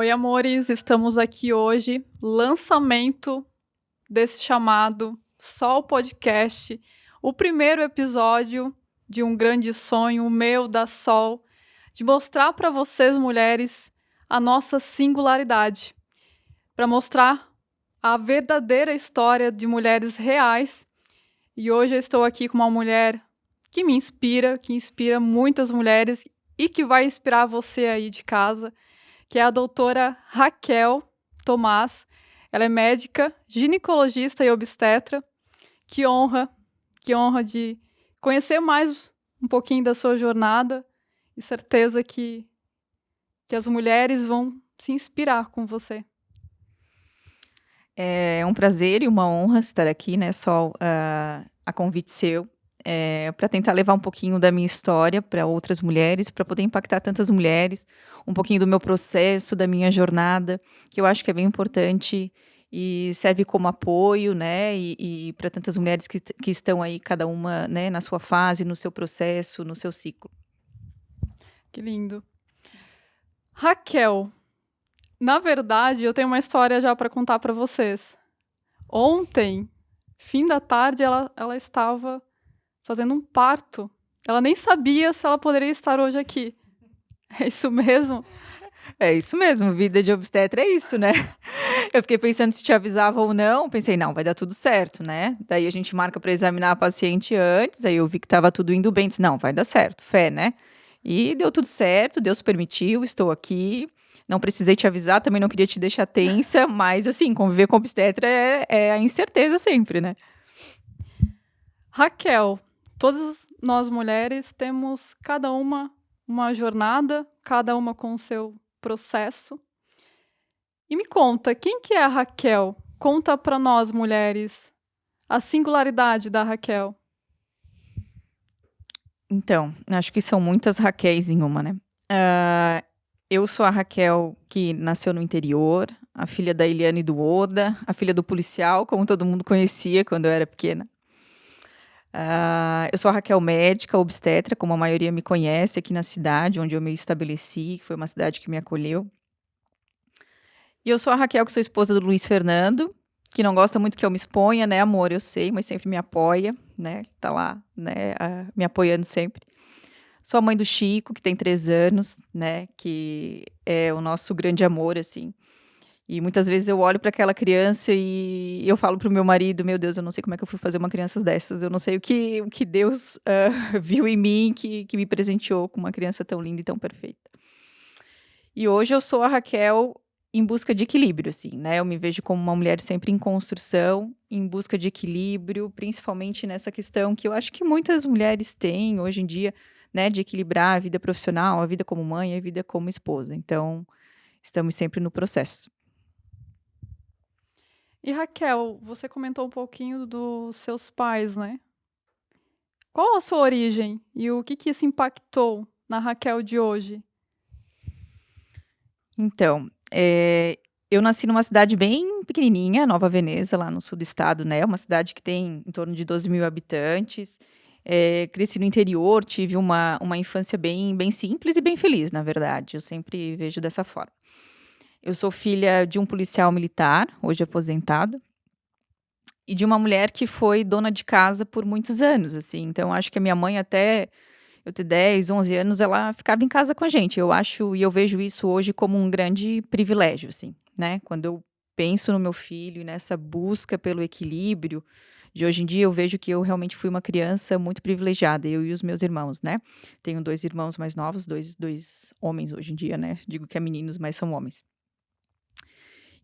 Oi, amores, estamos aqui hoje, lançamento desse chamado Sol Podcast, o primeiro episódio de um grande sonho, o meu da Sol, de mostrar para vocês, mulheres, a nossa singularidade, para mostrar a verdadeira história de mulheres reais. E hoje eu estou aqui com uma mulher que me inspira, que inspira muitas mulheres e que vai inspirar você aí de casa, que é a doutora Raquel Tomás. Ela é médica, ginecologista e obstetra. Que honra de conhecer mais um pouquinho da sua jornada e certeza que as mulheres vão se inspirar com você. É um prazer e uma honra estar aqui, né, Sol, a convite seu, para tentar levar um pouquinho da minha história para outras mulheres, para poder impactar tantas mulheres, um pouquinho do meu processo, da minha jornada, que eu acho que é bem importante e serve como apoio, né, e para tantas mulheres que estão aí, cada uma, né, na sua fase, no seu processo, no seu ciclo. Que lindo. Raquel, na verdade, eu tenho uma história já para contar para vocês. Ontem, fim da tarde, ela estava fazendo um parto. Ela nem sabia se ela poderia estar hoje aqui. É isso mesmo? É isso mesmo, vida de obstetra é isso, né? Eu fiquei pensando se te avisava ou não, pensei, não, vai dar tudo certo, né? Daí a gente marca para examinar a paciente antes, aí eu vi que estava tudo indo bem, disse, não, vai dar certo, fé, né? E deu tudo certo, Deus permitiu, estou aqui, não precisei te avisar, também não queria te deixar tensa, mas assim, conviver com obstetra é a incerteza sempre, né? Raquel, todas nós mulheres temos cada uma jornada, cada uma com o seu processo. E me conta, quem que é a Raquel? Conta para nós, mulheres, a singularidade da Raquel. Então, acho que são muitas Raquéis em uma, né? Eu sou a Raquel que nasceu no interior, a filha da Eliane e do Oda, a filha do policial, como todo mundo conhecia quando eu era pequena. Eu sou a Raquel médica, obstetra, como a maioria me conhece aqui na cidade onde eu me estabeleci, que foi uma cidade que me acolheu. E eu sou a Raquel, que sou esposa do Luiz Fernando, que não gosta muito que eu me exponha, né, amor? Eu sei, mas sempre me apoia, né? Tá lá, né, me apoiando sempre. Sou a mãe do Chico, que tem 3 anos, né? Que é o nosso grande amor, assim. E muitas vezes eu olho para aquela criança e eu falo pro meu marido, meu Deus, eu não sei como é que eu fui fazer uma criança dessas. Eu não sei o que Deus viu em mim que me presenteou com uma criança tão linda e tão perfeita. E hoje eu sou a Raquel em busca de equilíbrio, assim, né? Eu me vejo como uma mulher sempre em construção, em busca de equilíbrio, principalmente nessa questão que eu acho que muitas mulheres têm hoje em dia, né? De equilibrar a vida profissional, a vida como mãe, a vida como esposa. Então, estamos sempre no processo. E Raquel, você comentou um pouquinho dos seus pais, né? Qual a sua origem e o que isso impactou na Raquel de hoje? Então, eu nasci numa cidade bem pequenininha, Nova Veneza, lá no sul do estado, né? Uma cidade que tem em torno de 12.000 habitantes. Cresci no interior, tive uma infância bem simples e bem feliz, na verdade. Eu sempre vejo dessa forma. Eu sou filha de um policial militar, hoje aposentado, e de uma mulher que foi dona de casa por muitos anos, assim. Então, acho que a minha mãe até eu ter 10, 11 anos, ela ficava em casa com a gente. Eu acho e eu vejo isso hoje como um grande privilégio, assim, né. Quando eu penso no meu filho e nessa busca pelo equilíbrio de hoje em dia, eu vejo que eu realmente fui uma criança muito privilegiada, eu e os meus irmãos, né. Tenho 2 irmãos mais novos, dois homens hoje em dia, né. Digo que é meninos, mas são homens.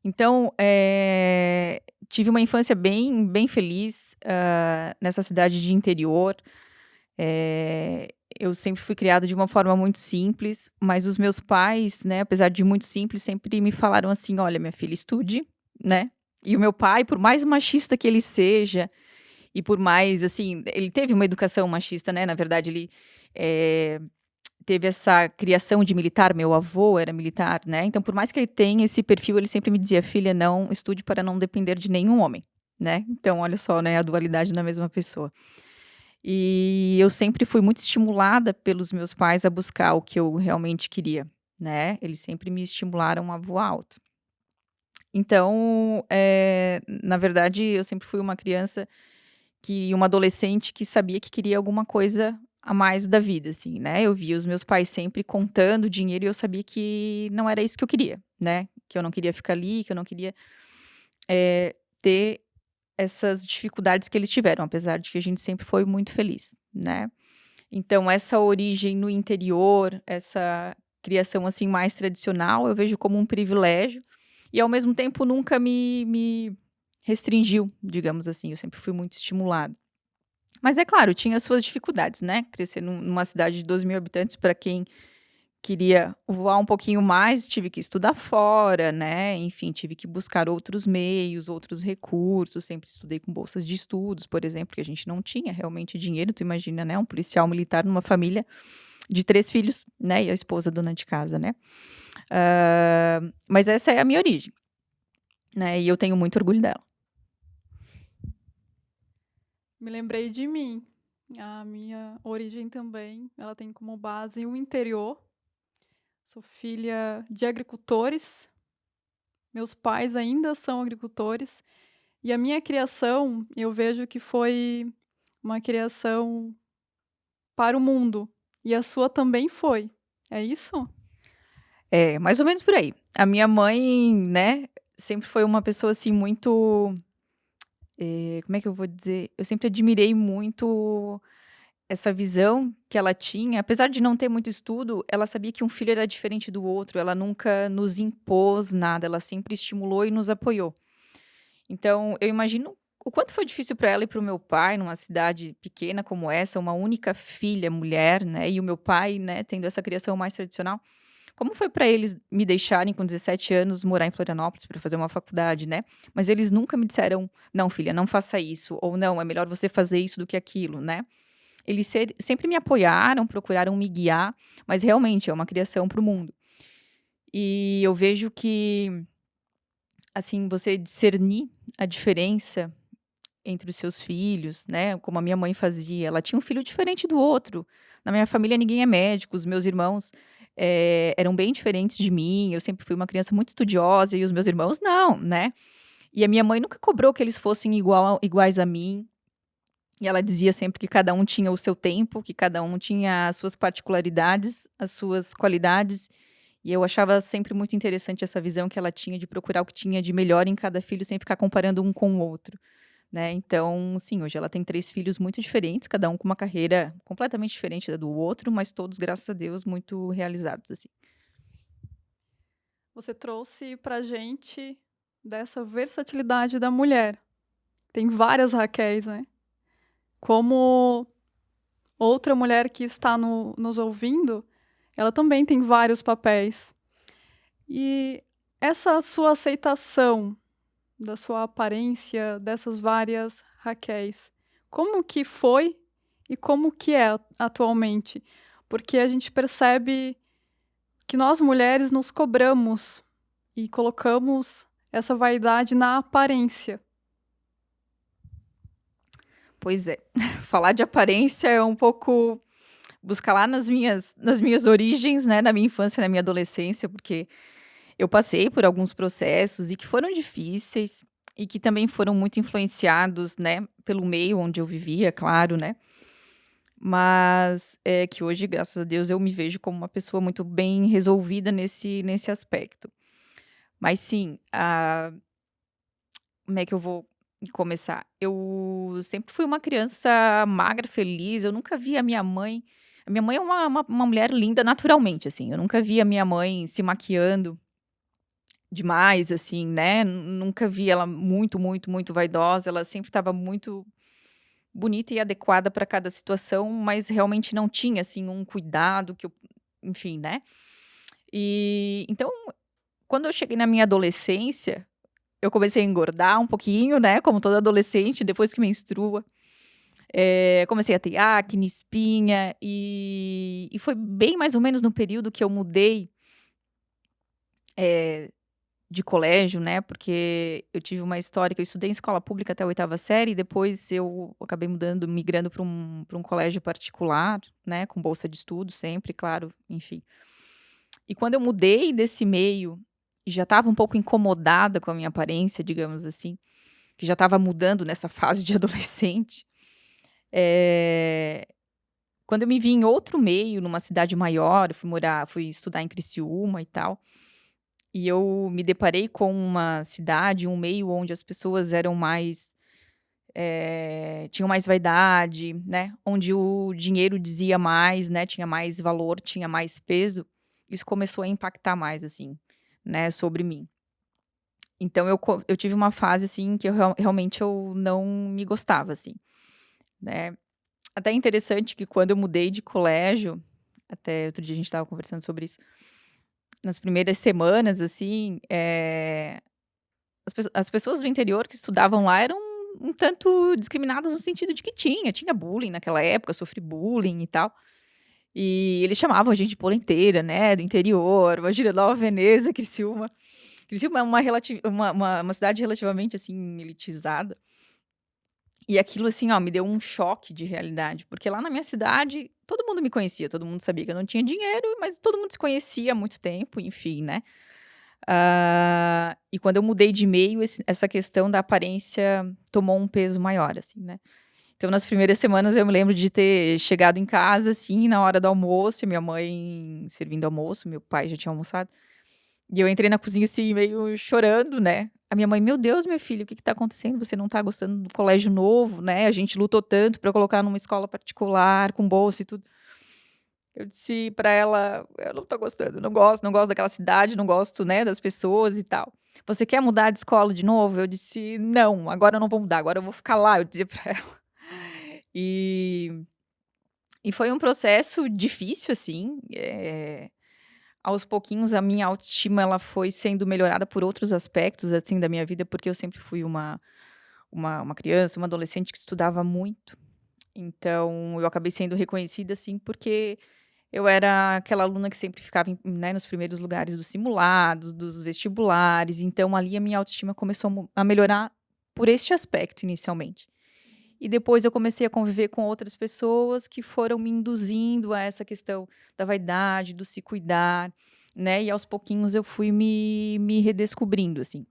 Então, tive uma infância bem feliz, nessa cidade de interior. Eh, eu sempre fui criada de uma forma muito simples, mas os meus pais, né, apesar de muito simples, sempre me falaram assim: "Olha, minha filha, estude", né. E o meu pai, por mais machista que ele seja, e por mais, assim, ele teve uma educação machista, né, na verdade ele, eh, teve essa criação de militar, meu avô era militar, né, então por mais que ele tenha esse perfil, ele sempre me dizia: "Filha, não estude para não depender de nenhum homem", né. Então olha só, né, a dualidade na mesma pessoa. E eu sempre fui muito estimulada pelos meus pais a buscar o que eu realmente queria, né? Eles sempre me estimularam a voar alto. Então, na verdade, eu sempre fui uma criança uma adolescente que sabia que queria alguma coisa a mais da vida, assim, né? Eu via os meus pais sempre contando dinheiro e eu sabia que não era isso que eu queria, né? Que eu não queria ficar ali, que eu não queria ter essas dificuldades que eles tiveram, apesar de que a gente sempre foi muito feliz, né? Então, essa origem no interior, essa criação assim mais tradicional, eu vejo como um privilégio e ao mesmo tempo nunca me restringiu, digamos assim. Eu sempre fui muito estimulada. Mas é claro, tinha as suas dificuldades, né? Crescer numa cidade de 12 mil habitantes, para quem queria voar um pouquinho mais, tive que estudar fora, né? Enfim, tive que buscar outros meios, outros recursos. Sempre estudei com bolsas de estudos, por exemplo, que a gente não tinha realmente dinheiro. Tu imagina, né? Um policial militar numa família de 3 filhos, né? E a esposa dona de casa, né? Mas essa é a minha origem, né? E eu tenho muito orgulho dela. Me lembrei de mim. A minha origem também, ela tem como base o interior. Sou filha de agricultores. Meus pais ainda são agricultores. E a minha criação, eu vejo que foi uma criação para o mundo. E a sua também foi. É isso? É, mais ou menos por aí. A minha mãe, né, sempre foi uma pessoa assim muito. Como é que eu vou dizer? Eu sempre admirei muito essa visão que ela tinha. Apesar de não ter muito estudo, ela sabia que um filho era diferente do outro. Ela nunca nos impôs nada, ela sempre estimulou e nos apoiou. Então, eu imagino o quanto foi difícil para ela e para o meu pai, numa cidade pequena como essa, uma única filha mulher, né? E o meu pai, né, tendo essa criação mais tradicional. Como foi para eles me deixarem com 17 anos morar em Florianópolis para fazer uma faculdade, né? Mas eles nunca me disseram: "Não, filha, não faça isso", ou "Não, é melhor você fazer isso do que aquilo", né? Eles sempre me apoiaram, procuraram me guiar, mas realmente é uma criação para o mundo. E eu vejo que, assim, você discernir a diferença entre os seus filhos, né, como a minha mãe fazia, ela tinha um filho diferente do outro. Na minha família ninguém é médico, os meus irmãos, eram bem diferentes de mim, eu sempre fui uma criança muito estudiosa e os meus irmãos não, né. E a minha mãe nunca cobrou que eles fossem iguais a mim, e ela dizia sempre que cada um tinha o seu tempo, que cada um tinha as suas particularidades, as suas qualidades, e eu achava sempre muito interessante essa visão que ela tinha de procurar o que tinha de melhor em cada filho sem ficar comparando um com o outro. Né, então, sim, hoje ela tem 3 filhos muito diferentes, cada um com uma carreira completamente diferente da do outro, mas todos, graças a Deus, muito realizados, assim. Você trouxe pra gente dessa versatilidade da mulher. Tem várias Raquéis, né? Como outra mulher que está nos ouvindo, ela também tem vários papéis. E essa sua aceitação da sua aparência, dessas várias Raquéis, como que foi e como que é atualmente? Porque a gente percebe que nós mulheres nos cobramos e colocamos essa vaidade na aparência. Pois é, falar de aparência é um pouco buscar lá nas minhas origens, né, na minha infância, na minha adolescência, porque eu passei por alguns processos e que foram difíceis e que também foram muito influenciados, né, pelo meio onde eu vivia, claro, né. Mas, é que hoje, graças a Deus, eu me vejo como uma pessoa muito bem resolvida nesse aspecto. Mas sim, como é que eu vou começar? Eu sempre fui uma criança magra, feliz, eu nunca vi a minha mãe é uma mulher linda naturalmente, assim, eu nunca vi a minha mãe se maquiando demais, assim, né, nunca vi ela muito, muito, muito vaidosa, ela sempre estava muito bonita e adequada para cada situação, mas realmente não tinha, assim, um cuidado que eu enfim, né. E, então, quando eu cheguei na minha adolescência, eu comecei a engordar um pouquinho, né, como toda adolescente, depois que menstrua. Comecei a ter acne, espinha, e foi bem mais ou menos no período que eu mudei, eh, de colégio, né, porque eu tive uma história que eu estudei em escola pública até a 8ª série, e depois eu acabei migrando para um colégio particular, né, com bolsa de estudo sempre, claro, enfim. E quando eu mudei desse meio e já estava um pouco incomodada com a minha aparência, digamos assim, que já estava mudando nessa fase de adolescente, eh, quando eu me vi em outro meio, numa cidade maior, eu fui estudar em Criciúma e tal, e eu me deparei com uma cidade, um meio onde as pessoas eram mais, tinham mais vaidade, né, onde o dinheiro dizia mais, né, tinha mais valor, tinha mais peso, isso começou a impactar mais, assim, né, sobre mim. Então eu tive uma fase, assim, que eu realmente eu não me gostava, assim, né. Até interessante que quando eu mudei de colégio, até outro dia a gente estava conversando sobre isso, nas primeiras semanas, assim, as pessoas do interior que estudavam lá eram um tanto discriminadas no sentido de que tinha bullying naquela época, eu sofri bullying e tal. E eles chamavam a gente de polenteira, né, do interior, imagina, Nova Veneza, Criciúma. Criciúma é uma cidade relativamente, assim, elitizada. E aquilo, assim, ó, me deu um choque de realidade, porque lá na minha cidade todo mundo me conhecia, todo mundo sabia que eu não tinha dinheiro, mas todo mundo se conhecia há muito tempo, enfim, né. E quando eu mudei de meio, essa questão da aparência tomou um peso maior, assim, né. Então nas primeiras semanas eu me lembro de ter chegado em casa, assim, na hora do almoço, e minha mãe servindo almoço, meu pai já tinha almoçado, e eu entrei na cozinha, assim, meio chorando, né. A minha mãe: "Meu Deus, minha filha, o que que tá acontecendo? Você não tá gostando do colégio novo, né, a gente lutou tanto pra colocar numa escola particular, com bolsa e tudo". Eu disse pra ela: "Eu não tô gostando, não gosto daquela cidade, não gosto, né, das pessoas e tal". "Você quer mudar de escola de novo?" Eu disse: "Não, agora eu não vou mudar, agora eu vou ficar lá", eu dizia pra ela. E foi um processo difícil, assim, aos pouquinhos a minha autoestima ela foi sendo melhorada por outros aspectos, assim, da minha vida, porque eu sempre fui uma criança, uma adolescente que estudava muito, então eu acabei sendo reconhecida, assim, porque eu era aquela aluna que sempre ficava né, nos primeiros lugares dos simulados, dos vestibulares, então ali a minha autoestima começou a melhorar por este aspecto inicialmente. E depois eu comecei a conviver com outras pessoas que foram me induzindo a essa questão da vaidade, do se cuidar, né, e aos pouquinhos eu fui me redescobrindo, assim,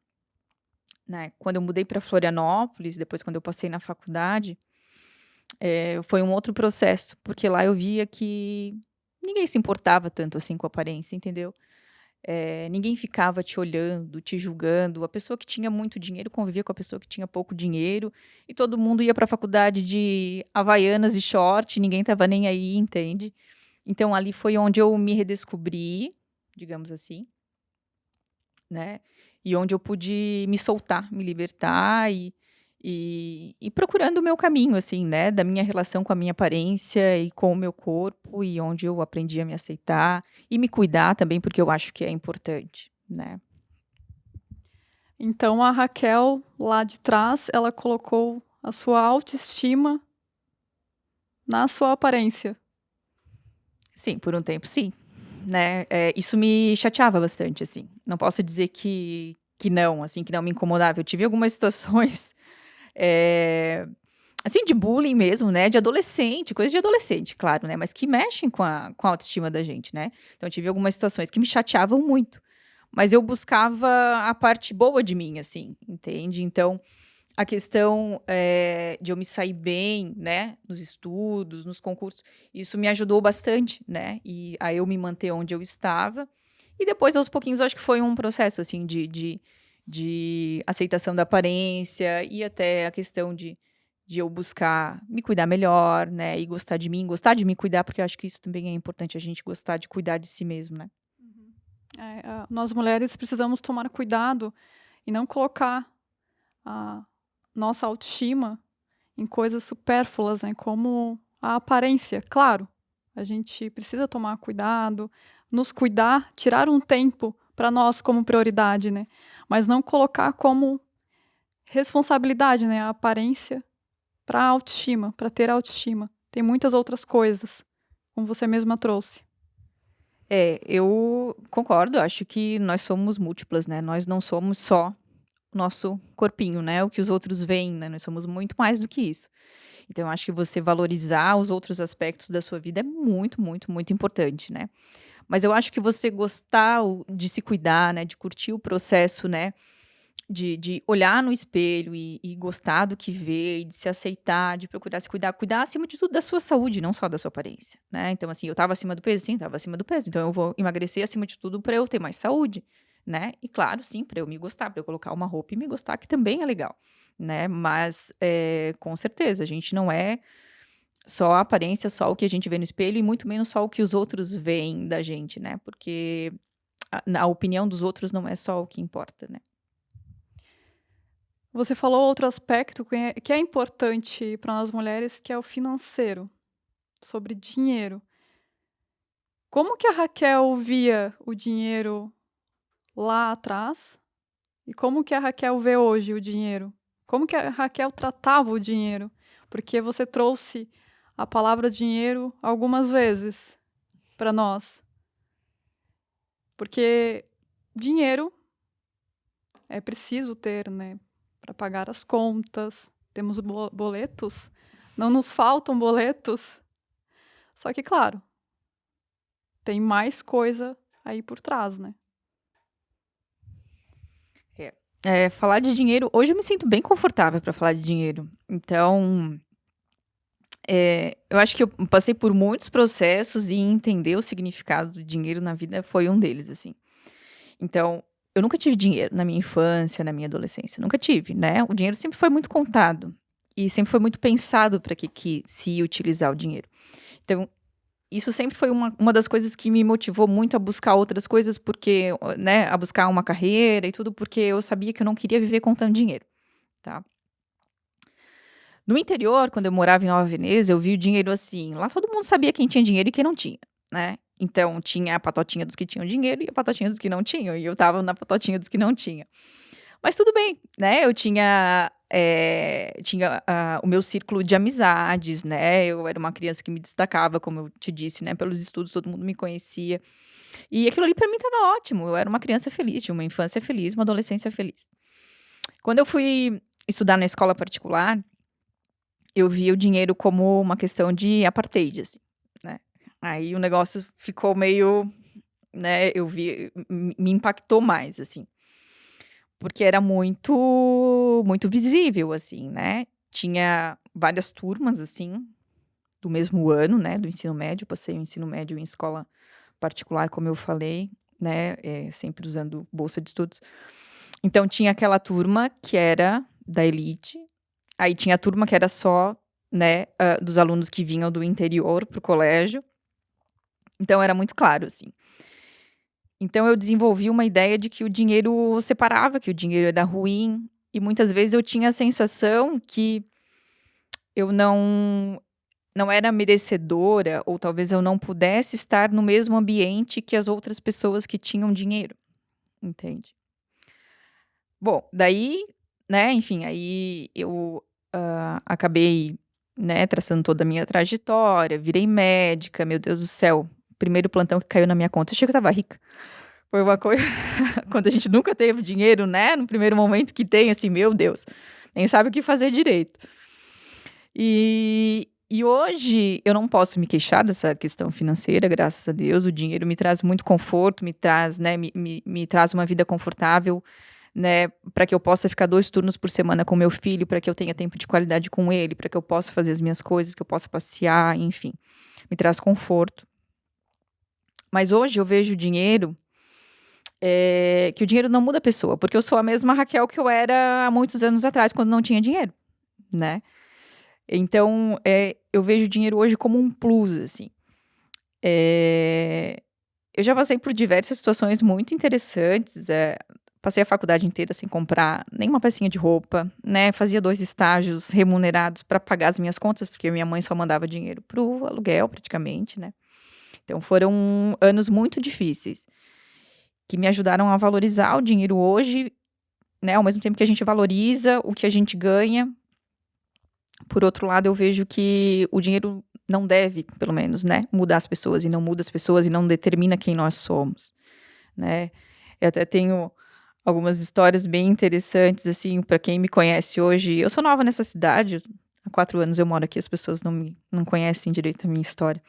né. Quando eu mudei para Florianópolis, depois quando eu passei na faculdade, foi um outro processo, porque lá eu via que ninguém se importava tanto assim com a aparência, entendeu? Ninguém ficava te olhando, te julgando. A pessoa que tinha muito dinheiro convivia com a pessoa que tinha pouco dinheiro, e todo mundo ia para a faculdade de havaianas e short, ninguém estava nem aí, entende? Então ali foi onde eu me redescobri, digamos assim, né, e onde eu pude me soltar, me libertar e procurando o meu caminho, assim, né, da minha relação com a minha aparência e com o meu corpo, e onde eu aprendi a me aceitar e me cuidar também, porque eu acho que é importante, né. Então a Raquel, lá de trás, ela colocou a sua autoestima na sua aparência. Sim, por um tempo sim, né, isso me chateava bastante, assim, não posso dizer que não, assim, que não me incomodava, eu tive algumas situações, eh assim, de bullying mesmo, né, de adolescente, coisa de adolescente, claro, né, mas que mexem com a autoestima da gente, né. Então eu tive algumas situações que me chateavam muito, mas eu buscava a parte boa de mim, assim, entende. Então, a questão, de eu me sair bem, né, nos estudos, nos concursos, isso me ajudou bastante, né, e a eu me manter onde eu estava. E depois, aos pouquinhos, eu acho que foi um processo, assim, de aceitação da aparência e até a questão de eu buscar me cuidar melhor, né, e gostar de mim, gostar de me cuidar, porque eu acho que isso também é importante, a gente gostar de cuidar de si mesmo, né. Uhum. Nós mulheres precisamos tomar cuidado e não colocar a nossa autoestima em coisas supérfluas, né, como a aparência. Claro, a gente precisa tomar cuidado, nos cuidar, tirar um tempo para nós como prioridade, né, mas não colocar como responsabilidade, né, a aparência para a autoestima, para ter autoestima. Tem muitas outras coisas, como você mesma trouxe. É, eu concordo, acho que nós somos múltiplas, né, nós não somos só o nosso corpinho, né, o que os outros veem, né, nós somos muito mais do que isso. Então eu acho que você valorizar os outros aspectos da sua vida é muito, muito, muito importante, né. Mas eu acho que você gostar de se cuidar, né, de curtir o processo, né, de olhar no espelho e gostar do que vê, e de se aceitar, de procurar se cuidar acima de tudo da sua saúde, não só da sua aparência, né? Então, assim, eu estava acima do peso, sim, estava acima do peso. Então, eu vou emagrecer acima de tudo para eu ter mais saúde, né? E claro, sim, para eu me gostar, para eu colocar uma roupa e me gostar, que também é legal, né? Mas, com certeza, a gente não é só a aparência, só o que a gente vê no espelho e muito menos só o que os outros veem da gente, né? Porque a opinião dos outros não é só o que importa, né? Você falou outro aspecto que é importante para nós mulheres, que é o financeiro, sobre dinheiro. Como que a Raquel via o dinheiro lá atrás e como que a Raquel vê hoje o dinheiro? Como que a Raquel tratava o dinheiro? Porque você trouxe a palavra dinheiro algumas vezes para nós. Porque dinheiro é preciso ter, né, para pagar as contas. Temos boletos, não nos faltam boletos. Só que, claro, tem mais coisa aí por trás, né? Falar de dinheiro, hoje eu me sinto bem confortável para falar de dinheiro. Então, eu acho que eu passei por muitos processos e entender o significado do dinheiro na vida foi um deles, assim. Então, eu nunca tive dinheiro na minha infância, na minha adolescência, nunca tive, né? O dinheiro sempre foi muito contado e sempre foi muito pensado para que se ia utilizar o dinheiro. Então, isso sempre foi uma das coisas que me motivou muito a buscar outras coisas, porque, né, a buscar uma carreira e tudo, porque eu sabia que eu não queria viver contando dinheiro, tá? No interior, quando eu morava em Nova Veneza, eu vi o dinheiro assim. Lá todo mundo sabia quem tinha dinheiro e quem não tinha, né? Então tinha a patotinha dos que tinham dinheiro e a patotinha dos que não tinham. E eu tava na patotinha dos que não tinha. Mas tudo bem, né? Eu tinha o meu círculo de amizades, né? Eu era uma criança que me destacava, como eu te disse, né? Pelos estudos, todo mundo me conhecia. E aquilo ali pra mim tava ótimo. Eu era uma criança feliz, tinha uma infância feliz, uma adolescência feliz. Quando eu fui estudar na escola particular, eu via o dinheiro como uma questão de apartheid, assim, né. Aí o negócio ficou meio, né, eu vi me impactou mais, assim, porque era muito visível, assim, né. Tinha várias turmas, assim, do mesmo ano, né, do ensino médio, passei o ensino médio em escola particular, como eu falei, né, sempre usando bolsa de estudos. Então tinha aquela turma que era da elite. Aí tinha a turma que era só, né, dos alunos que vinham do interior para o colégio. Então era muito claro, assim. Então eu desenvolvi uma ideia de que o dinheiro separava, que o dinheiro era ruim, e muitas vezes eu tinha a sensação que eu não era merecedora, ou talvez eu não pudesse estar no mesmo ambiente que as outras pessoas que tinham dinheiro, entende? Bom, daí, né, enfim, aí eu, acabei, né, traçando toda a minha trajetória, virei médica, meu Deus do céu, primeiro plantão que caiu na minha conta, eu achei que eu estava rica. Foi uma coisa quando a gente nunca teve dinheiro, né, no primeiro momento que tem, assim, meu Deus, nem sabe o que fazer direito. E hoje eu não posso me queixar dessa questão financeira, graças a Deus, o dinheiro me traz muito conforto, me traz, né, me traz uma vida confortável, né, para que eu possa ficar 2 turnos por semana com meu filho, para que eu tenha tempo de qualidade com ele, para que eu possa fazer as minhas coisas, que eu possa passear, enfim, me traz conforto. Mas hoje eu vejo o dinheiro, que o dinheiro não muda a pessoa, porque eu sou a mesma Raquel que eu era há muitos anos atrás, quando não tinha dinheiro, né. Então, eu vejo o dinheiro hoje como um plus, assim. Eu já passei por diversas situações muito interessantes, passei a faculdade inteira sem comprar nenhuma pecinha de roupa, né, fazia 2 estágios remunerados para pagar as minhas contas, porque minha mãe só mandava dinheiro para o aluguel praticamente, né. Então foram anos muito difíceis, que me ajudaram a valorizar o dinheiro hoje, né, ao mesmo tempo que a gente valoriza o que a gente ganha. Por outro lado, eu vejo que o dinheiro não deve, pelo menos, né, mudar as pessoas, e não muda as pessoas e não determina quem nós somos, né. Eu até tenho algumas histórias bem interessantes, assim, para quem me conhece hoje. Eu sou nova nessa cidade, há 4 anos eu moro aqui, as pessoas não conhecem direito a minha história.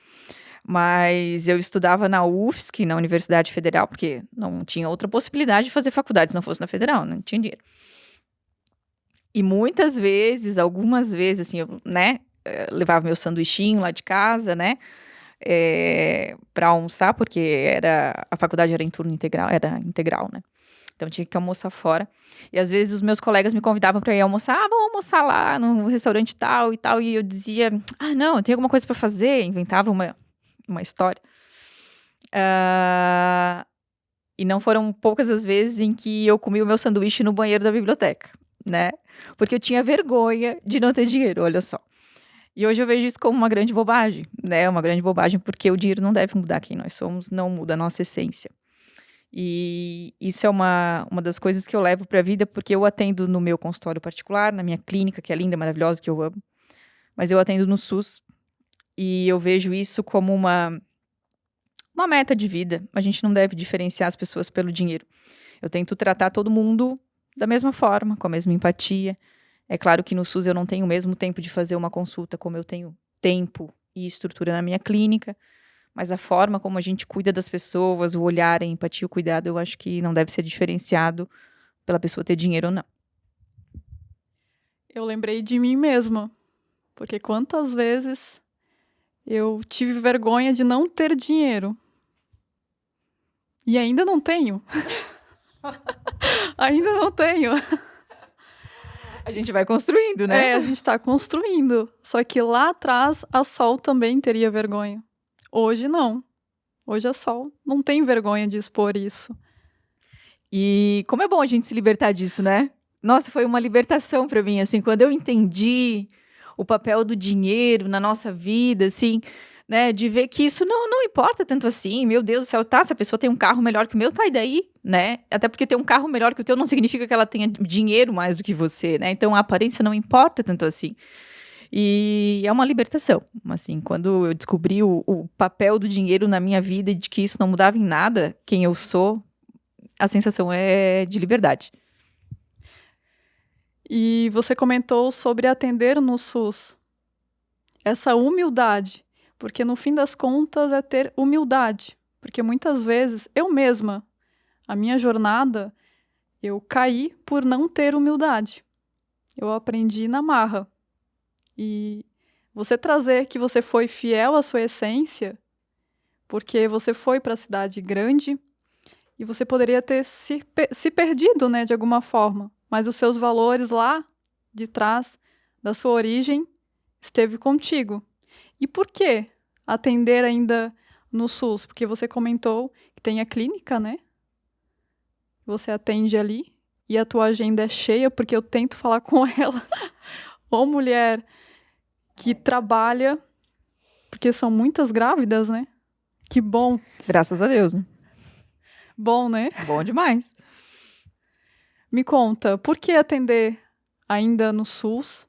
Mas eu estudava na UFSC, na Universidade Federal, porque não tinha outra possibilidade de fazer faculdade se não fosse na Federal, não tinha dinheiro. E muitas vezes, algumas vezes, assim, eu, né, levava meu sanduichinho lá de casa, né, para almoçar, porque a faculdade era em turno integral, né. Então tinha que almoçar fora. E às vezes os meus colegas me convidavam para ir almoçar. Vamos almoçar lá no restaurante tal e tal. E eu dizia, não, eu tenho alguma coisa para fazer. Inventava uma história. E não foram poucas as vezes em que eu comi o meu sanduíche no banheiro da biblioteca, né? Porque eu tinha vergonha de não ter dinheiro, olha só. E hoje eu vejo isso como uma grande bobagem, né? Uma grande bobagem porque o dinheiro não deve mudar quem nós somos, não muda a nossa essência. E isso é uma das coisas que eu levo para a vida, porque eu atendo no meu consultório particular, na minha clínica, que é linda, maravilhosa, que eu amo. Mas eu atendo no SUS e eu vejo isso como uma meta de vida. A gente não deve diferenciar as pessoas pelo dinheiro. Eu tento tratar todo mundo da mesma forma, com a mesma empatia. É claro que no SUS eu não tenho o mesmo tempo de fazer uma consulta como eu tenho tempo e estrutura na minha clínica. Mas a forma como a gente cuida das pessoas, o olhar, a empatia, o cuidado, eu acho que não deve ser diferenciado pela pessoa ter dinheiro ou não. Eu lembrei de mim mesma, porque quantas vezes eu tive vergonha de não ter dinheiro. E ainda não tenho. Ainda não tenho. A gente vai construindo, né? A gente está construindo. Só que lá atrás a Sol também teria vergonha. Hoje não. Hoje a Sol não tem vergonha de expor isso. E como é bom a gente se libertar disso, né? Nossa, foi uma libertação para mim, assim, quando eu entendi o papel do dinheiro na nossa vida, assim, né, de ver que isso não importa tanto assim, meu Deus do céu, tá, se a pessoa tem um carro melhor que o meu, tá, e daí, né? Até porque ter um carro melhor que o teu não significa que ela tenha dinheiro mais do que você, né? Então a aparência não importa tanto assim. E é uma libertação, assim, quando eu descobri o papel do dinheiro na minha vida e de que isso não mudava em nada quem eu sou, a sensação é de liberdade. E você comentou sobre atender no SUS. Essa humildade, porque no fim das contas é ter humildade, porque muitas vezes eu mesma, a minha jornada, eu caí por não ter humildade. Eu aprendi na marra. E você trazer que você foi fiel à sua essência, porque você foi para a cidade grande e você poderia ter se perdido, né, de alguma forma, mas os seus valores lá de trás da sua origem esteve contigo. E por que atender ainda no SUS? Porque você comentou que tem a clínica, né? Você atende ali e a tua agenda é cheia, porque eu tento falar com ela. Ou mulher que trabalha, porque são muitas grávidas, né? Que bom. Graças a Deus, né? Bom, né? Bom demais. Me conta, por que atender ainda no SUS?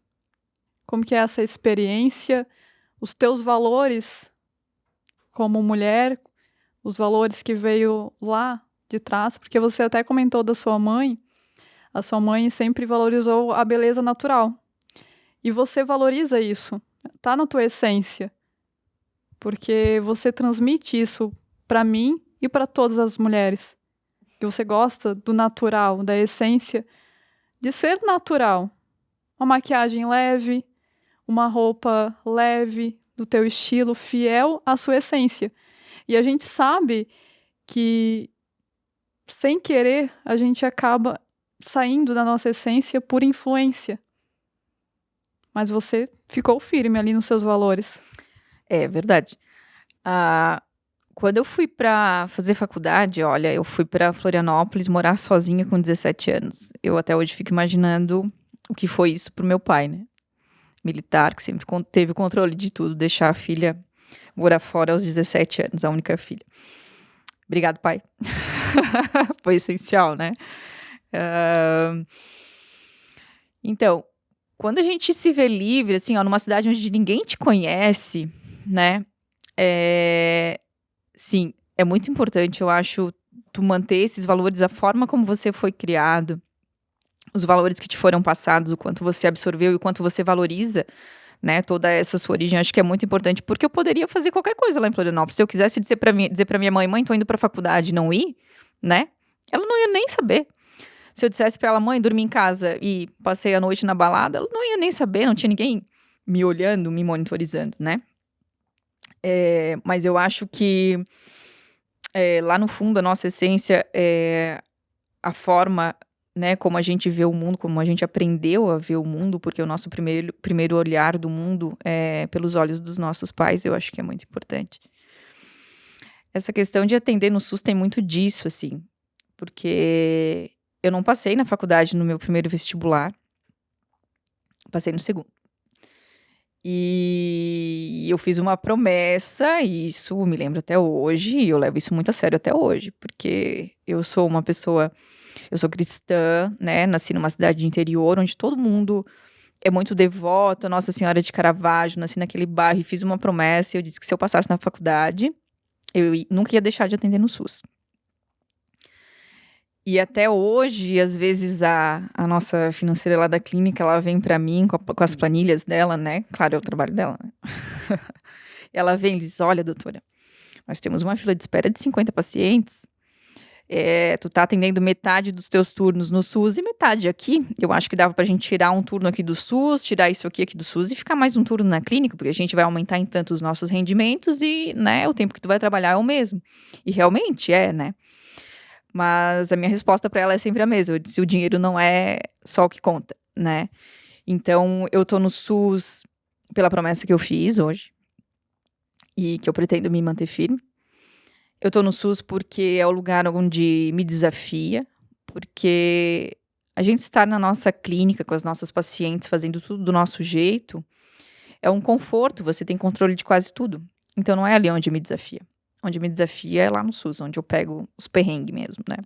Como que é essa experiência? Os teus valores como mulher, os valores que veio lá de trás, porque você até comentou da sua mãe, a sua mãe sempre valorizou a beleza natural. E você valoriza isso, tá na tua essência, porque você transmite isso para mim e para todas as mulheres. Que você gosta do natural, da essência de ser natural. Uma maquiagem leve, uma roupa leve, do teu estilo, fiel à sua essência. E a gente sabe que, sem querer, a gente acaba saindo da nossa essência por influência. Mas você ficou firme ali nos seus valores. É verdade. Quando eu fui para fazer faculdade, olha, eu fui para Florianópolis morar sozinha com 17 anos. Eu até hoje fico imaginando o que foi isso pro meu pai, né? Militar, que sempre teve o controle de tudo, deixar a filha morar fora aos 17 anos, a única filha. Obrigado, pai. Foi essencial, né? Então, quando a gente se vê livre, assim, ó, numa cidade onde ninguém te conhece, né? Sim, é muito importante, eu acho, tu manter esses valores, a forma como você foi criado, os valores que te foram passados, o quanto você absorveu e o quanto você valoriza, né, toda essa sua origem, acho que é muito importante, porque eu poderia fazer qualquer coisa lá em Florianópolis. Se eu quisesse dizer pra minha mãe, tô indo pra faculdade e não ir, né, ela não ia nem saber. Se eu dissesse pra ela, mãe, dormi em casa e passei a noite na balada, ela não ia nem saber, não tinha ninguém me olhando, me monitorizando, né. Mas eu acho que lá no fundo, a nossa essência é a forma, né, como a gente vê o mundo, como a gente aprendeu a ver o mundo, porque o nosso primeiro olhar do mundo é pelos olhos dos nossos pais, eu acho que é muito importante. Essa questão de atender no SUS tem muito disso, assim, porque eu não passei na faculdade no meu primeiro vestibular, passei no segundo. E eu fiz uma promessa, e isso me lembro até hoje, e eu levo isso muito a sério até hoje, porque eu sou cristã, né, nasci numa cidade de interior, onde todo mundo é muito devoto a Nossa Senhora de Caravaggio, nasci naquele bairro e fiz uma promessa, e eu disse que se eu passasse na faculdade, nunca ia deixar de atender no SUS. E até hoje, às vezes, a nossa financeira lá da clínica, ela vem pra mim com as planilhas dela, né, claro, é o trabalho dela, né. Ela vem e diz: "Olha, doutora, nós temos uma fila de espera de 50 pacientes, tu tá atendendo metade dos teus turnos no SUS e metade aqui, eu acho que dava pra gente tirar um turno aqui do SUS, tirar isso aqui do SUS e ficar mais um turno na clínica, porque a gente vai aumentar em tanto os nossos rendimentos e, né, o tempo que tu vai trabalhar é o mesmo". E realmente é, né. Mas a minha resposta pra ela é sempre a mesma, eu disse: "O dinheiro não é só o que conta", né. Então eu tô no SUS pela promessa que eu fiz hoje, e que eu pretendo me manter firme. Eu tô no SUS porque é o lugar onde me desafia, porque a gente estar na nossa clínica com as nossas pacientes, fazendo tudo do nosso jeito, é um conforto, você tem controle de quase tudo. Então não é ali onde me desafia. Onde me desafia é lá no SUS, onde eu pego os perrengues mesmo, né.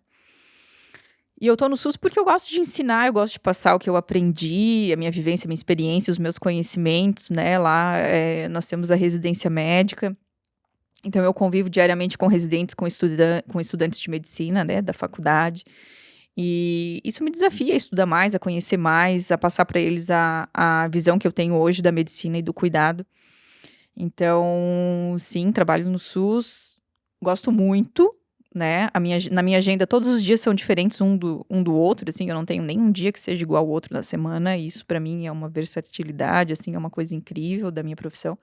E eu tô no SUS porque eu gosto de ensinar, eu gosto de passar o que eu aprendi, a minha vivência, a minha experiência, os meus conhecimentos, né. Lá, nós temos a residência médica. Então eu convivo diariamente com residentes, com estudantes de medicina, né, da faculdade, e isso me desafia a estudar mais, a conhecer mais, a passar para eles a visão que eu tenho hoje da medicina e do cuidado. Então, sim, trabalho no SUS, gosto muito, né, na minha agenda todos os dias são diferentes um do outro, assim, eu não tenho nenhum dia que seja igual ao outro na semana, e isso para mim é uma versatilidade, assim, é uma coisa incrível da minha profissão.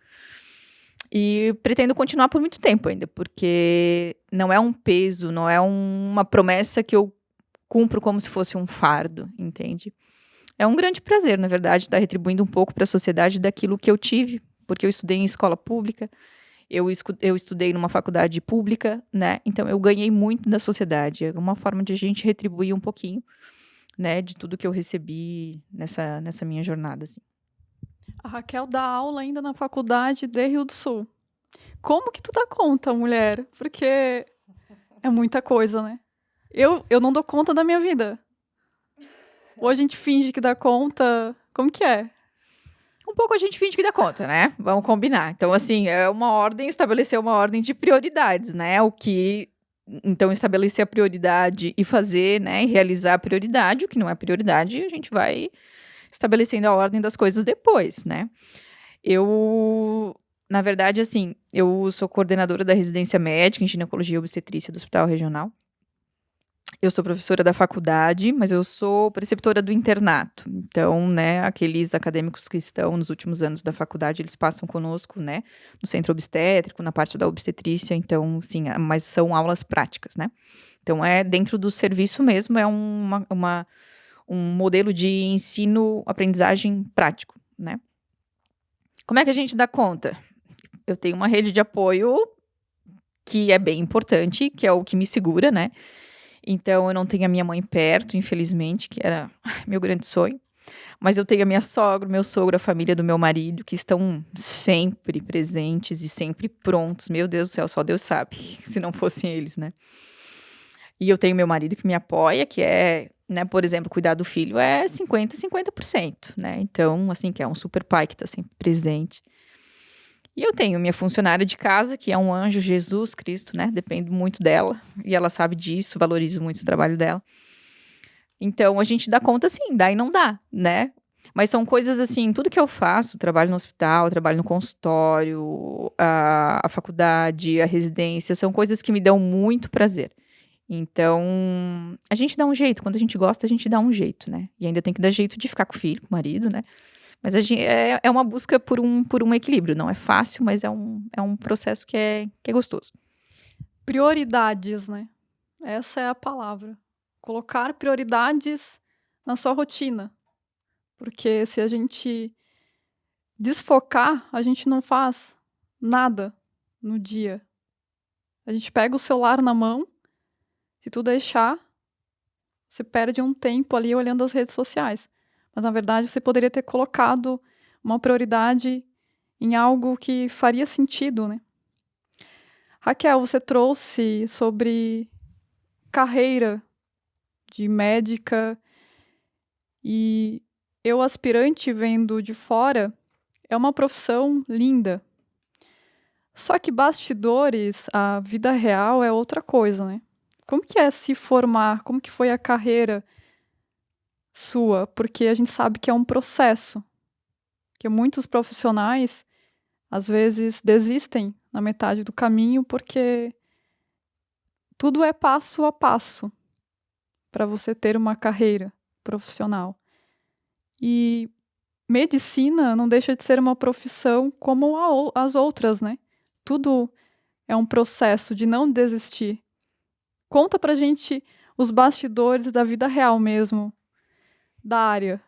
E pretendo continuar por muito tempo ainda, porque não é um peso, não é uma promessa que eu cumpro como se fosse um fardo, entende. É um grande prazer, na verdade, estar retribuindo um pouco para a sociedade daquilo que eu tive, porque eu estudei em escola pública, eu estudei numa faculdade pública, né, então eu ganhei muito da sociedade, é uma forma de a gente retribuir um pouquinho, né, de tudo que eu recebi nessa minha jornada, assim. A Raquel dá aula ainda na faculdade de Rio do Sul. Como que tu dá conta, mulher? Porque é muita coisa, né? Eu não dou conta da minha vida. Ou a gente finge que dá conta. Como que é? Um pouco a gente finge que dá conta, né, vamos combinar. Então, assim, estabelecer uma ordem de prioridades, né, então estabelecer a prioridade e fazer, né, e realizar a prioridade, o que não é prioridade, a gente vai estabelecendo a ordem das coisas depois, né. Na verdade, assim, eu sou coordenadora da residência médica em ginecologia e obstetrícia do Hospital Regional. Eu sou professora da faculdade, mas eu sou preceptora do internato. Então, né, aqueles acadêmicos que estão nos últimos anos da faculdade, eles passam conosco, né, no centro obstétrico, na parte da obstetrícia, então, sim, mas são aulas práticas, né. Então é dentro do serviço mesmo, é um modelo de ensino-aprendizagem prático, né. Como é que a gente dá conta? Eu tenho uma rede de apoio que é bem importante, que é o que me segura, né. Então eu não tenho a minha mãe perto, infelizmente, que era meu grande sonho. Mas eu tenho a minha sogra, meu sogro, a família do meu marido, que estão sempre presentes e sempre prontos. Meu Deus do céu, só Deus sabe, se não fossem eles, né. E eu tenho meu marido que me apoia, que é, né, por exemplo, cuidar do filho é 50%, né. Então, assim, que é um super pai que tá sempre presente. E eu tenho minha funcionária de casa, que é um anjo, Jesus Cristo, né, dependo muito dela, e ela sabe disso, valorizo muito o trabalho dela. Então a gente dá conta sim, dá e não dá, né. Mas são coisas assim, tudo que eu faço, trabalho no hospital, trabalho no consultório, a faculdade, a residência, são coisas que me dão muito prazer. Então, a gente dá um jeito, quando a gente gosta, a gente dá um jeito, né? E ainda tem que dar jeito de ficar com o filho, com o marido, né? Mas é uma busca por um equilíbrio, não é fácil, mas é um processo que é gostoso. Prioridades, né? Essa é a palavra. Colocar prioridades na sua rotina. Porque se a gente desfocar, a gente não faz nada no dia. A gente pega o celular na mão, se tu deixar, você perde um tempo ali olhando as redes sociais. Mas, na verdade, você poderia ter colocado uma prioridade em algo que faria sentido, né? Raquel, você trouxe sobre carreira de médica e eu, aspirante, vendo de fora, é uma profissão linda. Só que bastidores, a vida real é outra coisa, né? Como que é se formar? Como que foi a carreira sua? Porque a gente sabe que é um processo, que muitos profissionais às vezes desistem na metade do caminho porque tudo é passo a passo para você ter uma carreira profissional. E medicina não deixa de ser uma profissão como as outras, né? Tudo é um processo de não desistir. Conta pra gente os bastidores da vida real mesmo, da área.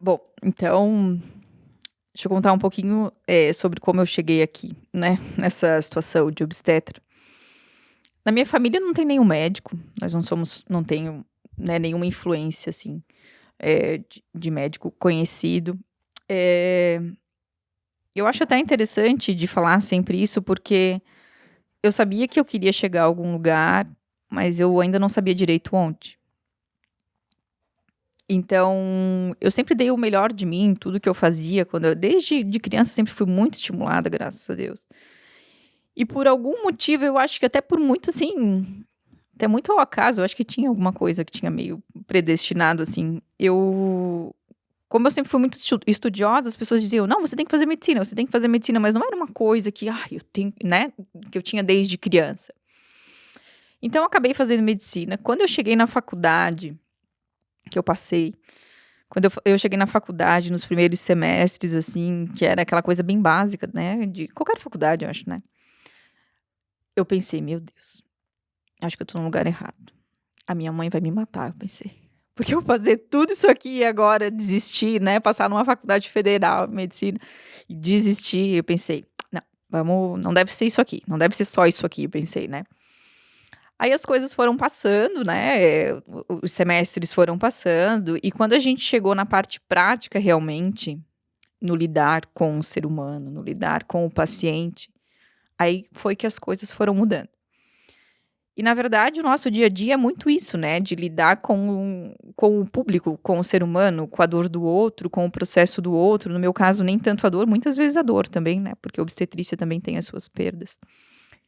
Bom, então, deixa eu contar um pouquinho sobre como eu cheguei aqui, né? Nessa situação de obstetra. Na minha família não tem nenhum médico, nós não tenho, né, nenhuma influência, assim, de médico conhecido. Eu acho até interessante de falar sempre isso, porque eu sabia que eu queria chegar a algum lugar, mas eu ainda não sabia direito onde. Então, eu sempre dei o melhor de mim em tudo que eu fazia, desde de criança sempre fui muito estimulada, graças a Deus. E por algum motivo, eu acho que até por muito, assim, até muito ao acaso, eu acho que tinha alguma coisa que tinha meio predestinado, assim. Como eu sempre fui muito estudiosa, as pessoas diziam, não, você tem que fazer medicina, mas não era uma coisa que, eu tenho, né, que eu tinha desde criança. Então, eu acabei fazendo medicina. Quando eu cheguei na faculdade, que eu passei, quando eu cheguei na faculdade, nos primeiros semestres, assim, que era aquela coisa bem básica, né, de qualquer faculdade, eu acho, né. Eu pensei, meu Deus, acho que eu tô no lugar errado. A minha mãe vai me matar, eu pensei. Porque eu fazer tudo isso aqui e agora desistir, né, passar numa faculdade federal, medicina, e desistir, eu pensei, não deve ser isso aqui, não deve ser só isso aqui, eu pensei, né. Aí as coisas foram passando, né, os semestres foram passando, e quando a gente chegou na parte prática realmente, no lidar com o ser humano, no lidar com o paciente, aí foi que as coisas foram mudando. E na verdade o nosso dia a dia é muito isso, né, de lidar com o público, com o ser humano, com a dor do outro, com o processo do outro, no meu caso nem tanto a dor, muitas vezes a dor também, né, porque a obstetrícia também tem as suas perdas.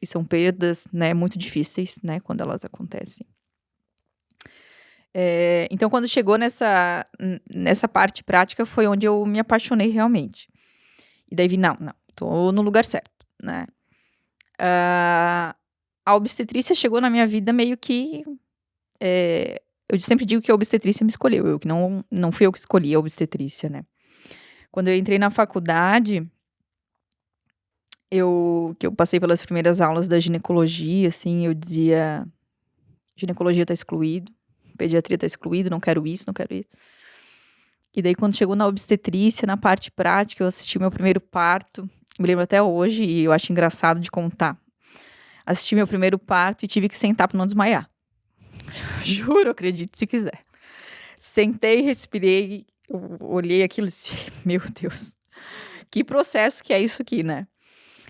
E são perdas, né, muito difíceis, né, quando elas acontecem. Então quando chegou nessa parte prática foi onde eu me apaixonei realmente. E daí vi, não, tô no lugar certo, né. A obstetrícia chegou na minha vida meio que, eu sempre digo que a obstetrícia me escolheu, eu que não fui eu que escolhi a obstetrícia, né. Quando eu entrei na faculdade, que eu passei pelas primeiras aulas da ginecologia, assim, eu dizia: "Ginecologia tá excluído, pediatria tá excluído, não quero isso, não quero isso". E daí quando chegou na obstetrícia, na parte prática, eu assisti meu primeiro parto, me lembro até hoje e eu acho engraçado de contar. Assisti meu primeiro parto e tive que sentar pra não desmaiar. Juro, acredite se quiser. Sentei, respirei, olhei aquilo e disse: "Meu Deus, que processo que é isso aqui, né?".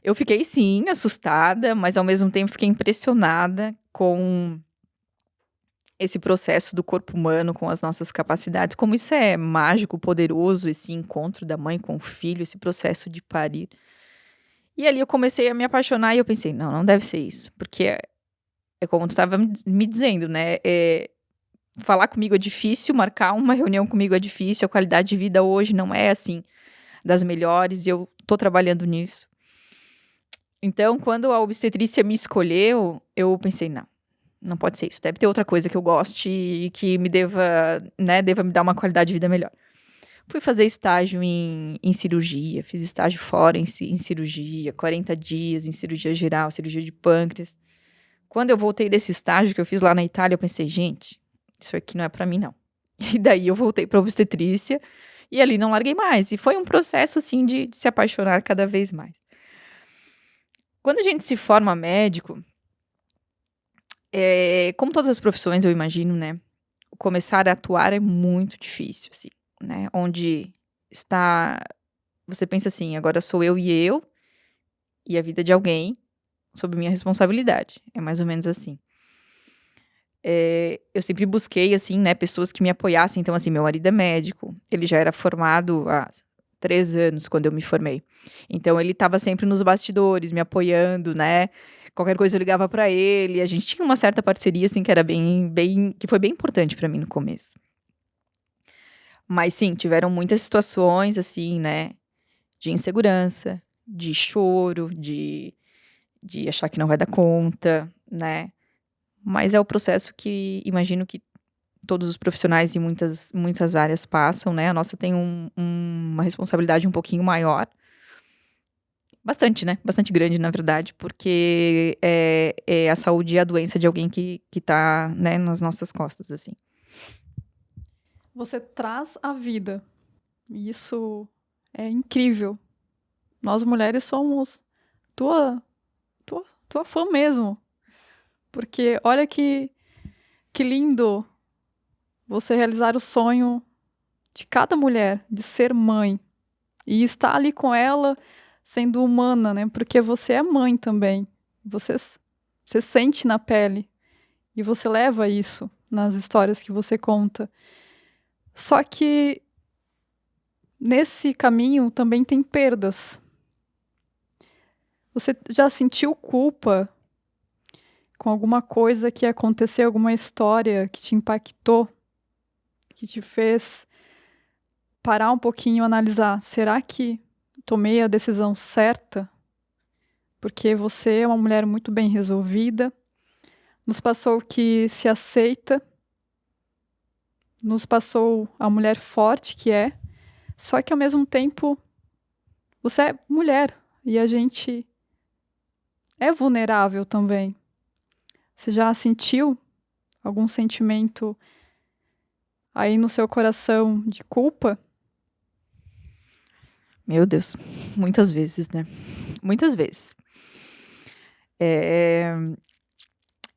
Eu fiquei sim, assustada, mas ao mesmo tempo fiquei impressionada com esse processo do corpo humano, com as nossas capacidades, como isso é mágico, poderoso, esse encontro da mãe com o filho, esse processo de parir. E ali eu comecei a me apaixonar e eu pensei: "Não, não deve ser isso", porque é como tu estava me dizendo, né, falar comigo é difícil, marcar uma reunião comigo é difícil, a qualidade de vida hoje não é, assim, das melhores, e eu tô trabalhando nisso. Então, quando a obstetrícia me escolheu, eu pensei, não pode ser isso, deve ter outra coisa que eu goste e que me deva me dar uma qualidade de vida melhor. Fui fazer estágio em cirurgia, fiz estágio fora em cirurgia, 40 dias em cirurgia geral, cirurgia de pâncreas. Quando eu voltei desse estágio que eu fiz lá na Itália, eu pensei, gente, isso aqui não é pra mim, não. E daí eu voltei pra obstetrícia e ali não larguei mais. E foi um processo, assim, de se apaixonar cada vez mais. Quando a gente se forma médico, como todas as profissões, eu imagino, né? Começar a atuar é muito difícil, assim, né? Onde está... Você pensa assim, agora sou eu e a vida de alguém sob minha responsabilidade. É mais ou menos assim. Eu sempre busquei, assim, né, pessoas que me apoiassem. Então, assim, meu marido é médico. Ele já era formado há 3 anos, quando eu me formei. Então, ele estava sempre nos bastidores, me apoiando, né? Qualquer coisa eu ligava para ele. A gente tinha uma certa parceria, assim, que era que foi bem importante para mim no começo. Mas, sim, tiveram muitas situações, assim, né, de insegurança, de choro, de achar que não vai dar conta, né? Mas é o processo que imagino que todos os profissionais em muitas áreas passam, né? A nossa tem uma responsabilidade um pouquinho maior. Bastante, né? Bastante grande, na verdade, porque é a saúde e a doença de alguém que tá, né, nas nossas costas, assim. Você traz a vida. E isso é incrível. Nós mulheres somos tua fã mesmo. Porque olha que lindo você realizar o sonho de cada mulher, de ser mãe. E estar ali com ela sendo humana, né? Porque você é mãe também. Você sente na pele. E você leva isso nas histórias que você conta. Só que nesse caminho também tem perdas. Você já sentiu culpa com alguma coisa que aconteceu, alguma história que te impactou, que te fez parar um pouquinho e analisar, será que tomei a decisão certa? Porque você é uma mulher muito bem resolvida, nos passou que se aceita, nos passou a mulher forte que é, só que ao mesmo tempo você é mulher e a gente é vulnerável também. Você já sentiu algum sentimento aí no seu coração de culpa? Meu Deus, muitas vezes, né? Muitas vezes.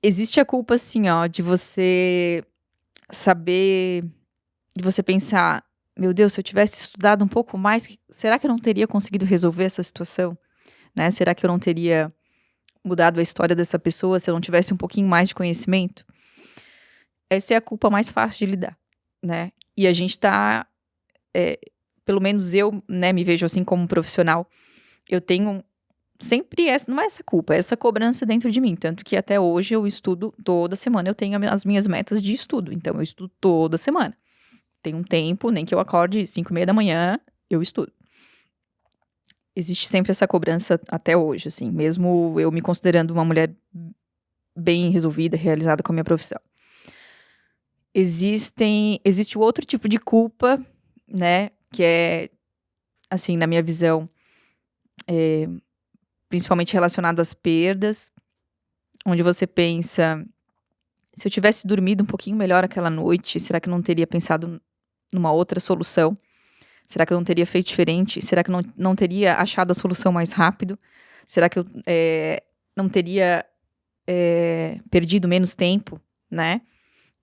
Existe a culpa, assim, ó, de você saber, de você pensar, meu Deus, se eu tivesse estudado um pouco mais, será que eu não teria conseguido resolver essa situação? Né? Será que eu não teria mudado a história dessa pessoa se eu não tivesse um pouquinho mais de conhecimento? Essa é a culpa mais fácil de lidar, né? E a gente tá, pelo menos eu, né, me vejo assim como profissional, eu tenho sempre não é essa culpa, é essa cobrança dentro de mim. Tanto que até hoje eu estudo toda semana, eu tenho as minhas metas de estudo. Então, eu estudo toda semana. Tem um tempo, nem que eu acorde 5:30 da manhã, eu estudo. Existe sempre essa cobrança até hoje, assim, mesmo eu me considerando uma mulher bem resolvida, realizada com a minha profissão. Existe o outro tipo de culpa, né, que é, assim, na minha visão, principalmente relacionado às perdas, onde você pensa, se eu tivesse dormido um pouquinho melhor aquela noite, será que eu não teria pensado numa outra solução? Será que eu não teria feito diferente? Será que eu não teria achado a solução mais rápido? Será que eu não teria perdido menos tempo, né?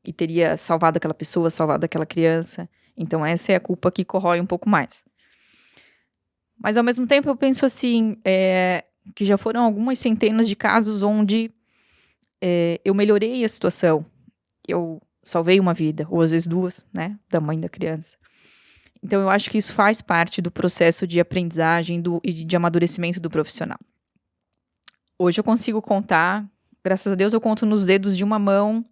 E teria salvado aquela pessoa, salvado aquela criança? Então, essa é a culpa que corrói um pouco mais. Mas, ao mesmo tempo, eu penso assim, que já foram algumas centenas de casos onde eu melhorei a situação. Eu salvei uma vida, ou às vezes 2, né? Da mãe da criança. Então, eu acho que isso faz parte do processo de aprendizagem e de amadurecimento do profissional. Hoje eu consigo contar, graças a Deus eu conto nos dedos de uma mão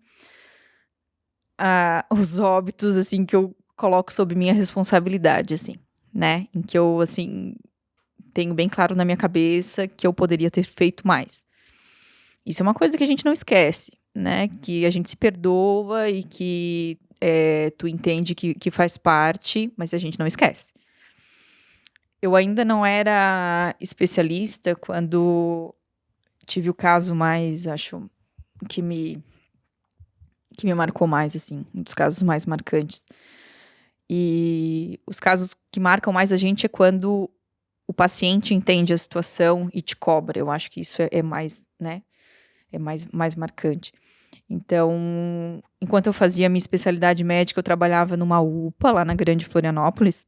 os óbitos, assim, que eu coloco sob minha responsabilidade, assim, né? Em que eu, assim, tenho bem claro na minha cabeça que eu poderia ter feito mais. Isso é uma coisa que a gente não esquece, né? Que a gente se perdoa e que tu entende que faz parte, mas a gente não esquece. Eu ainda não era especialista quando tive o caso mais, acho, que me marcou mais, assim, um dos casos mais marcantes. E os casos que marcam mais a gente é quando o paciente entende a situação e te cobra. Eu acho que isso é mais, né? É mais marcante. Então, enquanto eu fazia a minha especialidade médica, eu trabalhava numa UPA lá na Grande Florianópolis.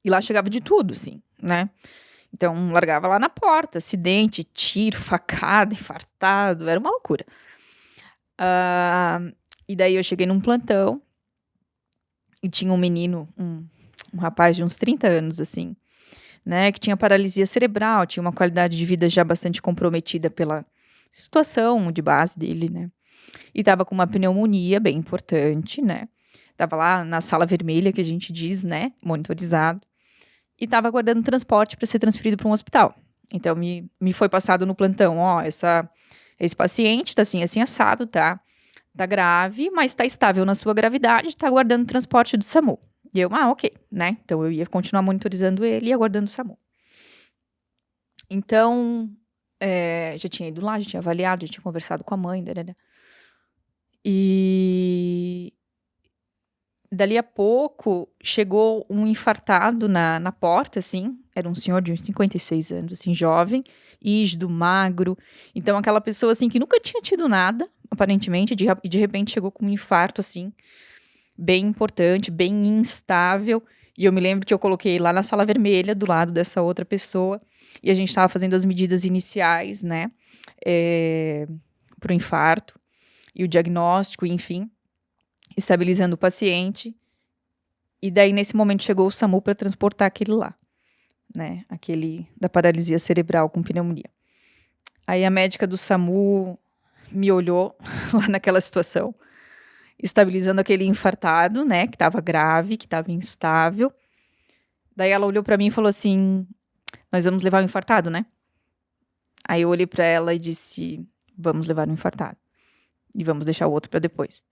E lá chegava de tudo, assim, né? Então, largava lá na porta, acidente, tiro, facada, infartado, era uma loucura. E daí eu cheguei num plantão e tinha um menino, um rapaz de uns 30 anos, assim, né? Que tinha paralisia cerebral, tinha uma qualidade de vida já bastante comprometida pela situação de base dele, né? E tava com uma pneumonia bem importante, né? Tava lá na sala vermelha, que a gente diz, né? Monitorizado. E tava aguardando transporte para ser transferido para um hospital. Então, me foi passado no plantão, ó, esse paciente tá assim assado, tá? Tá grave, mas tá estável na sua gravidade, tá aguardando transporte do SAMU. E eu, ok, né? Então, eu ia continuar monitorizando ele e aguardando o SAMU. Então, já tinha ido lá, já tinha avaliado, já tinha conversado com a mãe, né? E dali a pouco chegou um infartado na porta, assim. Era um senhor de uns 56 anos, assim, jovem, ígido, magro. Então, aquela pessoa, assim, que nunca tinha tido nada, aparentemente, e de repente chegou com um infarto, assim, bem importante, bem instável. E eu me lembro que eu coloquei lá na sala vermelha, do lado dessa outra pessoa, e a gente estava fazendo as medidas iniciais, né, para o infarto, e o diagnóstico, enfim, estabilizando o paciente. E daí, nesse momento, chegou o SAMU para transportar aquele lá, né, aquele da paralisia cerebral com pneumonia. Aí a médica do SAMU me olhou lá naquela situação, estabilizando aquele infartado, né, que estava grave, que estava instável. Daí ela olhou para mim e falou assim: nós vamos levar o infartado, né? Aí eu olhei para ela e disse: vamos levar o infartado. E vamos deixar o outro para depois.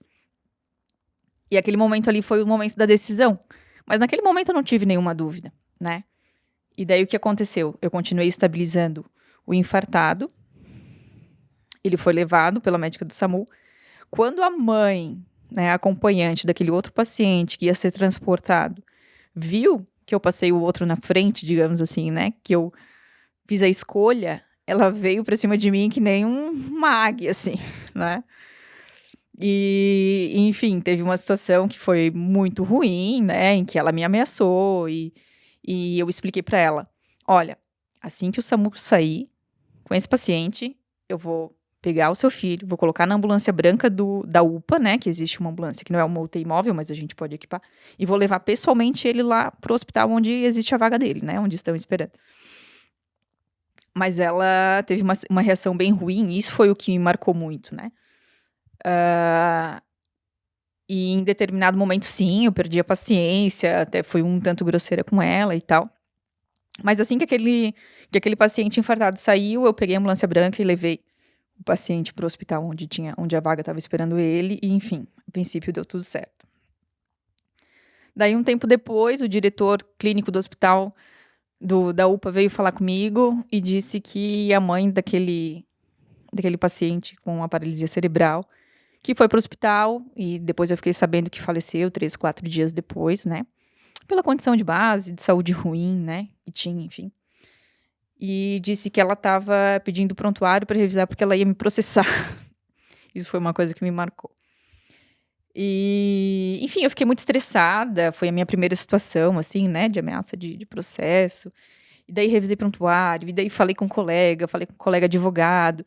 E aquele momento ali foi o momento da decisão. Mas naquele momento eu não tive nenhuma dúvida, né? E daí o que aconteceu? Eu continuei estabilizando o infartado. Ele foi levado pela médica do SAMU. Quando a mãe, né, a acompanhante daquele outro paciente que ia ser transportado, viu que eu passei o outro na frente, digamos assim, né? Que eu fiz a escolha, ela veio pra cima de mim que nem uma águia, assim, né? E, enfim, teve uma situação que foi muito ruim, né? Em que ela me ameaçou e eu expliquei pra ela: olha, assim que o SAMU sair com esse paciente, eu vou pegar o seu filho, vou colocar na ambulância branca da UPA, né? Que existe uma ambulância que não é uma UTI móvel, mas a gente pode equipar. E vou levar pessoalmente ele lá pro hospital onde existe a vaga dele, né? Onde estão esperando. Mas ela teve uma reação bem ruim, e isso foi o que me marcou muito, né? E em determinado momento, sim, eu perdi a paciência, até fui um tanto grosseira com ela e tal. Mas assim que aquele paciente infartado saiu, eu peguei a ambulância branca e levei o paciente para o hospital onde a vaga estava esperando ele, e enfim, a princípio deu tudo certo. Daí, um tempo depois, o diretor clínico do hospital da UPA veio falar comigo e disse que a mãe daquele paciente com a paralisia cerebral, que foi para o hospital, e depois eu fiquei sabendo que faleceu 3, 4 dias depois, né? Pela condição de base, de saúde ruim, né? Que tinha, enfim. E disse que ela estava pedindo prontuário para revisar porque ela ia me processar. Isso foi uma coisa que me marcou. E, enfim, eu fiquei muito estressada. Foi a minha primeira situação, assim, né? De ameaça de processo. E daí revisei prontuário. E daí falei com um colega advogado.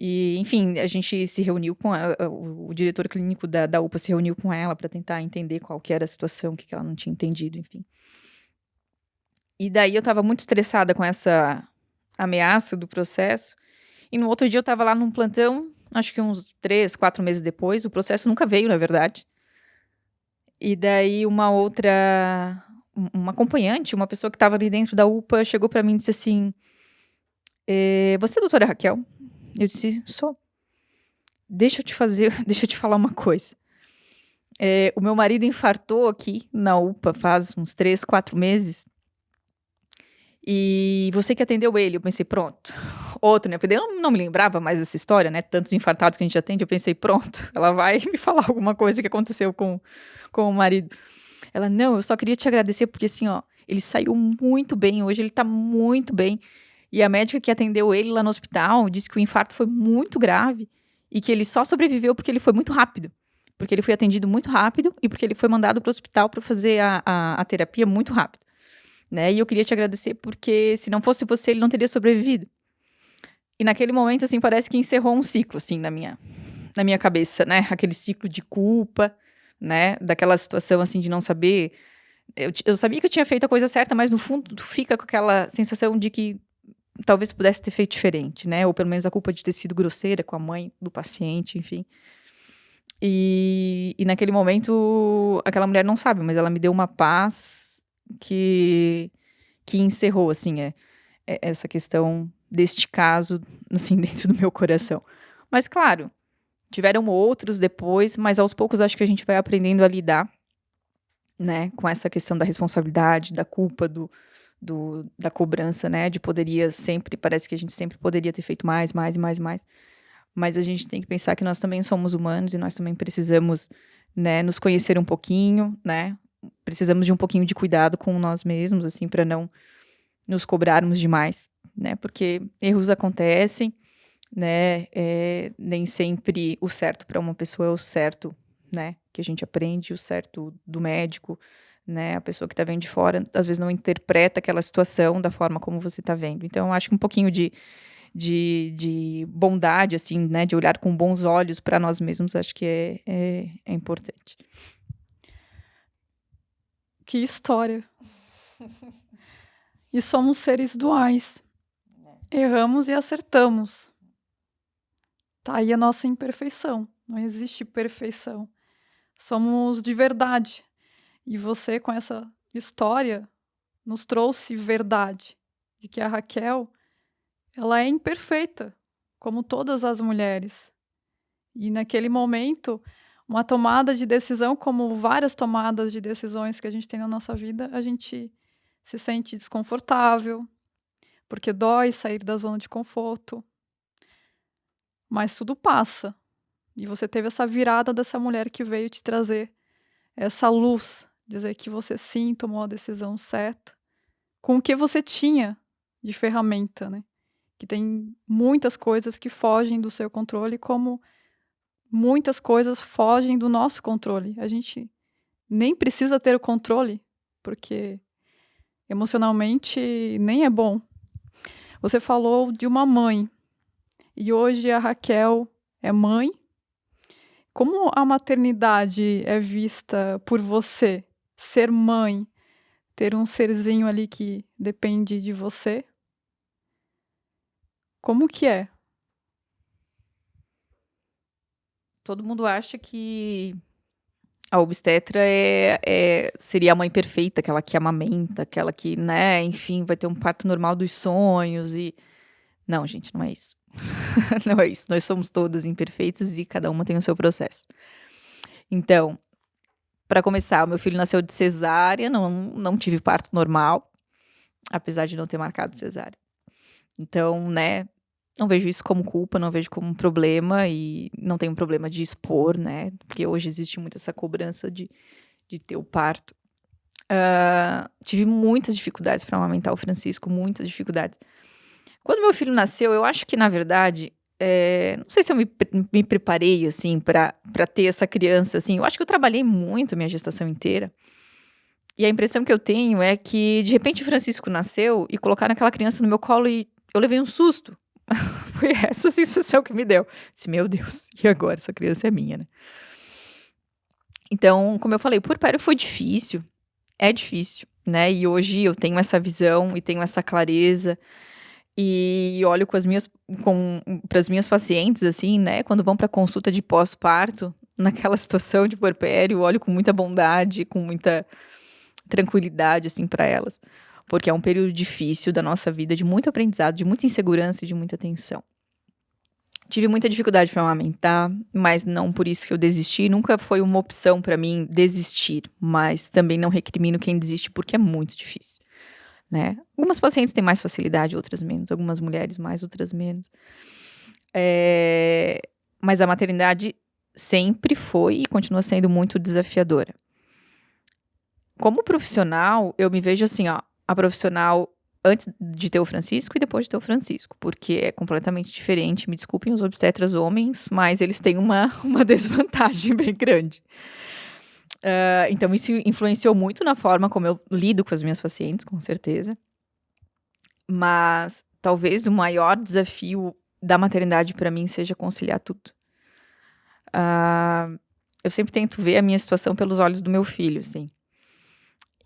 E, enfim, a gente se reuniu com o diretor clínico da UPA se reuniu com ela para tentar entender qual que era a situação, o que ela não tinha entendido, enfim. E daí eu estava muito estressada com essa ameaça do processo. E no outro dia eu estava lá num plantão, acho que uns 3, 4 meses depois. O processo nunca veio, na verdade. E daí uma acompanhante, uma pessoa que estava ali dentro da UPA, chegou para mim e disse assim: você é a doutora Raquel? Eu disse: sou. Deixa eu te falar uma coisa. O meu marido infartou aqui na UPA faz uns 3, 4 meses. E você que atendeu ele. Eu pensei, pronto. Outro, né? Porque eu não me lembrava mais dessa história, né? Tantos infartados que a gente atende. Eu pensei, pronto, ela vai me falar alguma coisa que aconteceu com o marido. Ela, não, eu só queria te agradecer porque assim, ó, ele saiu muito bem. Hoje ele tá muito bem. E a médica que atendeu ele lá no hospital disse que o infarto foi muito grave e que ele só sobreviveu porque ele foi muito rápido. Porque ele foi atendido muito rápido e porque ele foi mandado para o hospital para fazer a terapia muito rápido. Né? E eu queria te agradecer porque se não fosse você, ele não teria sobrevivido. E naquele momento, assim, parece que encerrou um ciclo, assim, na minha cabeça, né? Aquele ciclo de culpa, né? Daquela situação, assim, de não saber. Eu sabia que eu tinha feito a coisa certa, mas no fundo tu fica com aquela sensação de que talvez pudesse ter feito diferente, né? Ou pelo menos a culpa de ter sido grosseira com a mãe do paciente, enfim. E naquele momento, aquela mulher não sabe, mas ela me deu uma paz que encerrou, assim, essa questão deste caso, assim, dentro do meu coração. Mas, claro, tiveram outros depois, mas aos poucos acho que a gente vai aprendendo a lidar, né, com essa questão da responsabilidade, da culpa, da cobrança, né, parece que a gente sempre poderia ter feito mais, mais e mais e mais. Mas a gente tem que pensar que nós também somos humanos e nós também precisamos, né, nos conhecer um pouquinho, né, precisamos de um pouquinho de cuidado com nós mesmos, assim, para não nos cobrarmos demais, né? Porque erros acontecem, né? Nem sempre o certo para uma pessoa é o certo, né? Que a gente aprende, o certo do médico, né? A pessoa que está vendo de fora, às vezes não interpreta aquela situação da forma como você está vendo. Então, eu acho que um pouquinho de bondade, assim, né? De olhar com bons olhos para nós mesmos, acho que é importante. Que história. E somos seres duais. Erramos e acertamos. Tá aí a nossa imperfeição. Não existe perfeição. Somos de verdade. E você, com essa história, nos trouxe verdade. De que a Raquel, ela é imperfeita, como todas as mulheres. E naquele momento, uma tomada de decisão, como várias tomadas de decisões que a gente tem na nossa vida, a gente se sente desconfortável, porque dói sair da zona de conforto. Mas tudo passa. E você teve essa virada dessa mulher que veio te trazer essa luz, dizer que você sim tomou a decisão certa, com o que você tinha de ferramenta, né? Que tem muitas coisas que fogem do seu controle, como muitas coisas fogem do nosso controle. A gente nem precisa ter o controle, porque emocionalmente nem é bom. Você falou de uma mãe, e hoje a Raquel é mãe. Como a maternidade é vista por você? Ser mãe, ter um serzinho ali que depende de você? Como que é? Todo mundo acha que a obstetra seria a mãe perfeita, aquela que amamenta, aquela que, né, enfim, vai ter um parto normal dos sonhos e... Não, gente, não é isso. Não é isso. Nós somos todas imperfeitas e cada uma tem o seu processo. Então, para começar, o meu filho nasceu de cesárea, não tive parto normal, apesar de não ter marcado cesárea. Então, né, não vejo isso como culpa, não vejo como um problema e não tenho problema de expor, né, porque hoje existe muito essa cobrança de ter o parto. Tive muitas dificuldades para amamentar o Francisco, muitas dificuldades. Quando meu filho nasceu, eu acho que, na verdade, não sei se eu me preparei, assim, para ter essa criança, assim. Eu acho que eu trabalhei muito a minha gestação inteira. E a impressão que eu tenho é que, de repente, o Francisco nasceu e colocaram aquela criança no meu colo e eu levei um susto. Foi essa sensação que me deu. Disse, meu Deus, e agora? Essa criança é minha, né? Então, como eu falei, o puerpério foi difícil. É difícil, né? E hoje eu tenho essa visão e tenho essa clareza. E olho para as minhas pacientes, assim, né? Quando vão para consulta de pós-parto, naquela situação de puerpério, olho com muita bondade, com muita tranquilidade, assim, para elas. Porque é um período difícil da nossa vida, de muito aprendizado, de muita insegurança e de muita tensão. Tive muita dificuldade para amamentar, mas não por isso que eu desisti. Nunca foi uma opção para mim desistir, mas também não recrimino quem desiste porque é muito difícil, né? Algumas pacientes têm mais facilidade, outras menos. Algumas mulheres mais, outras menos. Mas a maternidade sempre foi e continua sendo muito desafiadora. Como profissional, eu me vejo assim, ó, a profissional antes de ter o Francisco e depois de ter o Francisco, porque é completamente diferente. Me desculpem os obstetras homens, mas eles têm uma desvantagem bem grande. Então, isso influenciou muito na forma como eu lido com as minhas pacientes, com certeza. Mas talvez o maior desafio da maternidade para mim seja conciliar tudo. Eu sempre tento ver a minha situação pelos olhos do meu filho, assim.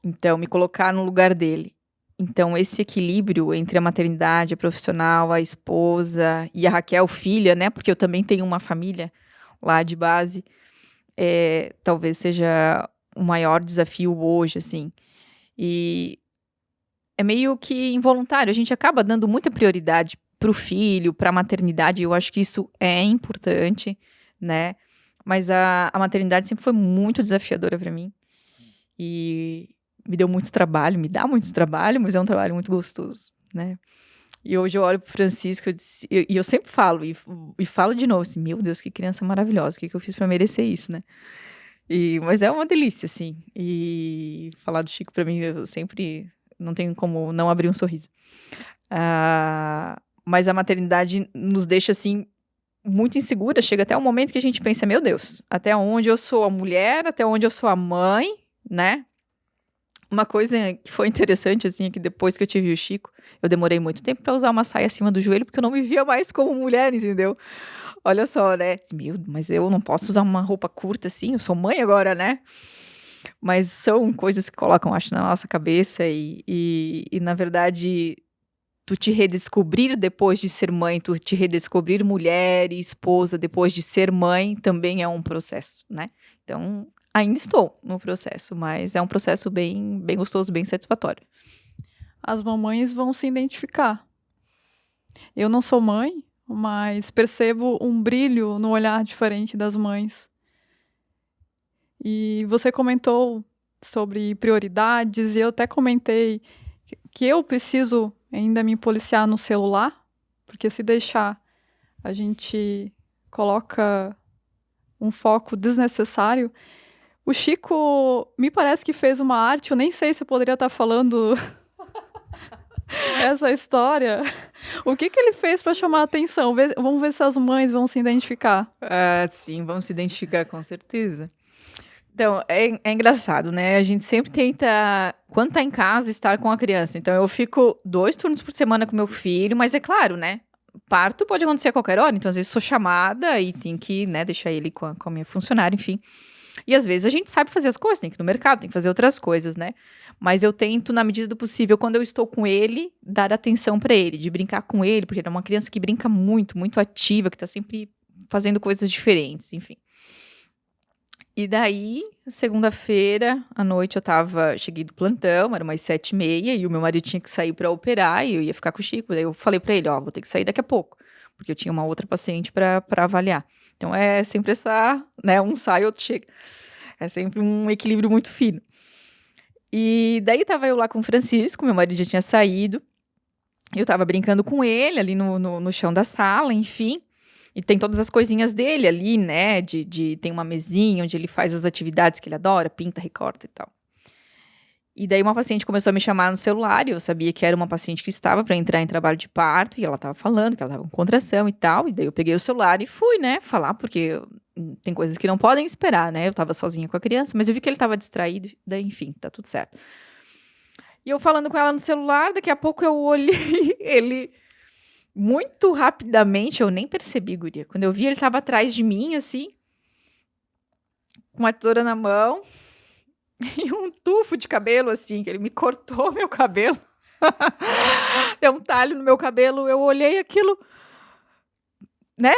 Então, me colocar no lugar dele. Então, esse equilíbrio entre a maternidade, a profissional, a esposa e a Raquel, filha, né? Porque eu também tenho uma família lá de base. Talvez seja o maior desafio hoje, assim. E é meio que involuntário. A gente acaba dando muita prioridade pro filho, pra maternidade. Eu acho que isso é importante, né? Mas a maternidade sempre foi muito desafiadora para mim. E me deu muito trabalho, me dá muito trabalho, mas é um trabalho muito gostoso, né? E hoje eu olho pro Francisco e eu sempre falo, e falo de novo, assim, meu Deus, que criança maravilhosa, o que eu fiz para merecer isso, né? Mas é uma delícia, assim. E falar do Chico, para mim, eu sempre não tenho como não abrir um sorriso. Mas a maternidade nos deixa, assim, muito insegura. Chega até um momento que a gente pensa, meu Deus, até onde eu sou a mulher, até onde eu sou a mãe, né? Uma coisa que foi interessante, assim, é que depois que eu tive o Chico, eu demorei muito tempo pra usar uma saia acima do joelho, porque eu não me via mais como mulher, entendeu? Olha só, né? Meu, mas eu não posso usar uma roupa curta assim, eu sou mãe agora, né? Mas são coisas que colocam, acho, na nossa cabeça e na verdade, tu te redescobrir depois de ser mãe, tu te redescobrir mulher e esposa depois de ser mãe, também é um processo, né? Então, ainda estou no processo, mas é um processo bem, bem gostoso, bem satisfatório. As mamães vão se identificar. Eu não sou mãe, mas percebo um brilho no olhar diferente das mães. E você comentou sobre prioridades, e eu até comentei que eu preciso ainda me policiar no celular, porque se deixar, a gente coloca um foco desnecessário. O Chico me parece que fez uma arte, eu nem sei se eu poderia estar falando essa história. O que ele fez para chamar a atenção? Vamos ver se as mães vão se identificar. Sim, vão se identificar com certeza. Então, é engraçado, né? A gente sempre tenta, quando tá em casa, estar com a criança. Então, eu fico 2 turnos por semana com meu filho, mas é claro, né? Parto pode acontecer a qualquer hora, então às vezes sou chamada e tem que, né, deixar ele com a minha funcionária, enfim. E às vezes a gente sabe fazer as coisas, tem que ir no mercado, tem que fazer outras coisas, né? Mas eu tento, na medida do possível, quando eu estou com ele, dar atenção pra ele, de brincar com ele, porque ele é uma criança que brinca muito, muito ativa, que tá sempre fazendo coisas diferentes, enfim. E daí, segunda-feira, à noite, cheguei do plantão, era umas 7h30, e o meu marido tinha que sair pra operar, e eu ia ficar com o Chico. Daí eu falei pra ele, vou ter que sair daqui a pouco, porque eu tinha uma outra paciente pra avaliar. Então, é sempre essa, né, um sai, outro chega. É sempre um equilíbrio muito fino. E daí tava eu lá com o Francisco, meu marido já tinha saído, eu tava brincando com ele ali no chão da sala, enfim. E tem todas as coisinhas dele ali, né? Tem uma mesinha onde ele faz as atividades que ele adora, pinta, recorta e tal. E daí uma paciente começou a me chamar no celular, e eu sabia que era uma paciente que estava para entrar em trabalho de parto, e ela estava falando que ela estava com contração e tal. E daí eu peguei o celular e fui, né, falar, porque tem coisas que não podem esperar, né? Eu estava sozinha com a criança, mas eu vi que ele estava distraído, daí enfim, tá tudo certo. E eu falando com ela no celular, daqui a pouco eu olhei ele muito rapidamente, eu nem percebi, guria. Quando eu vi, ele tava atrás de mim, assim, com uma tesoura na mão e um tufo de cabelo, assim, que ele me cortou meu cabelo. Deu um talho no meu cabelo, eu olhei aquilo, né?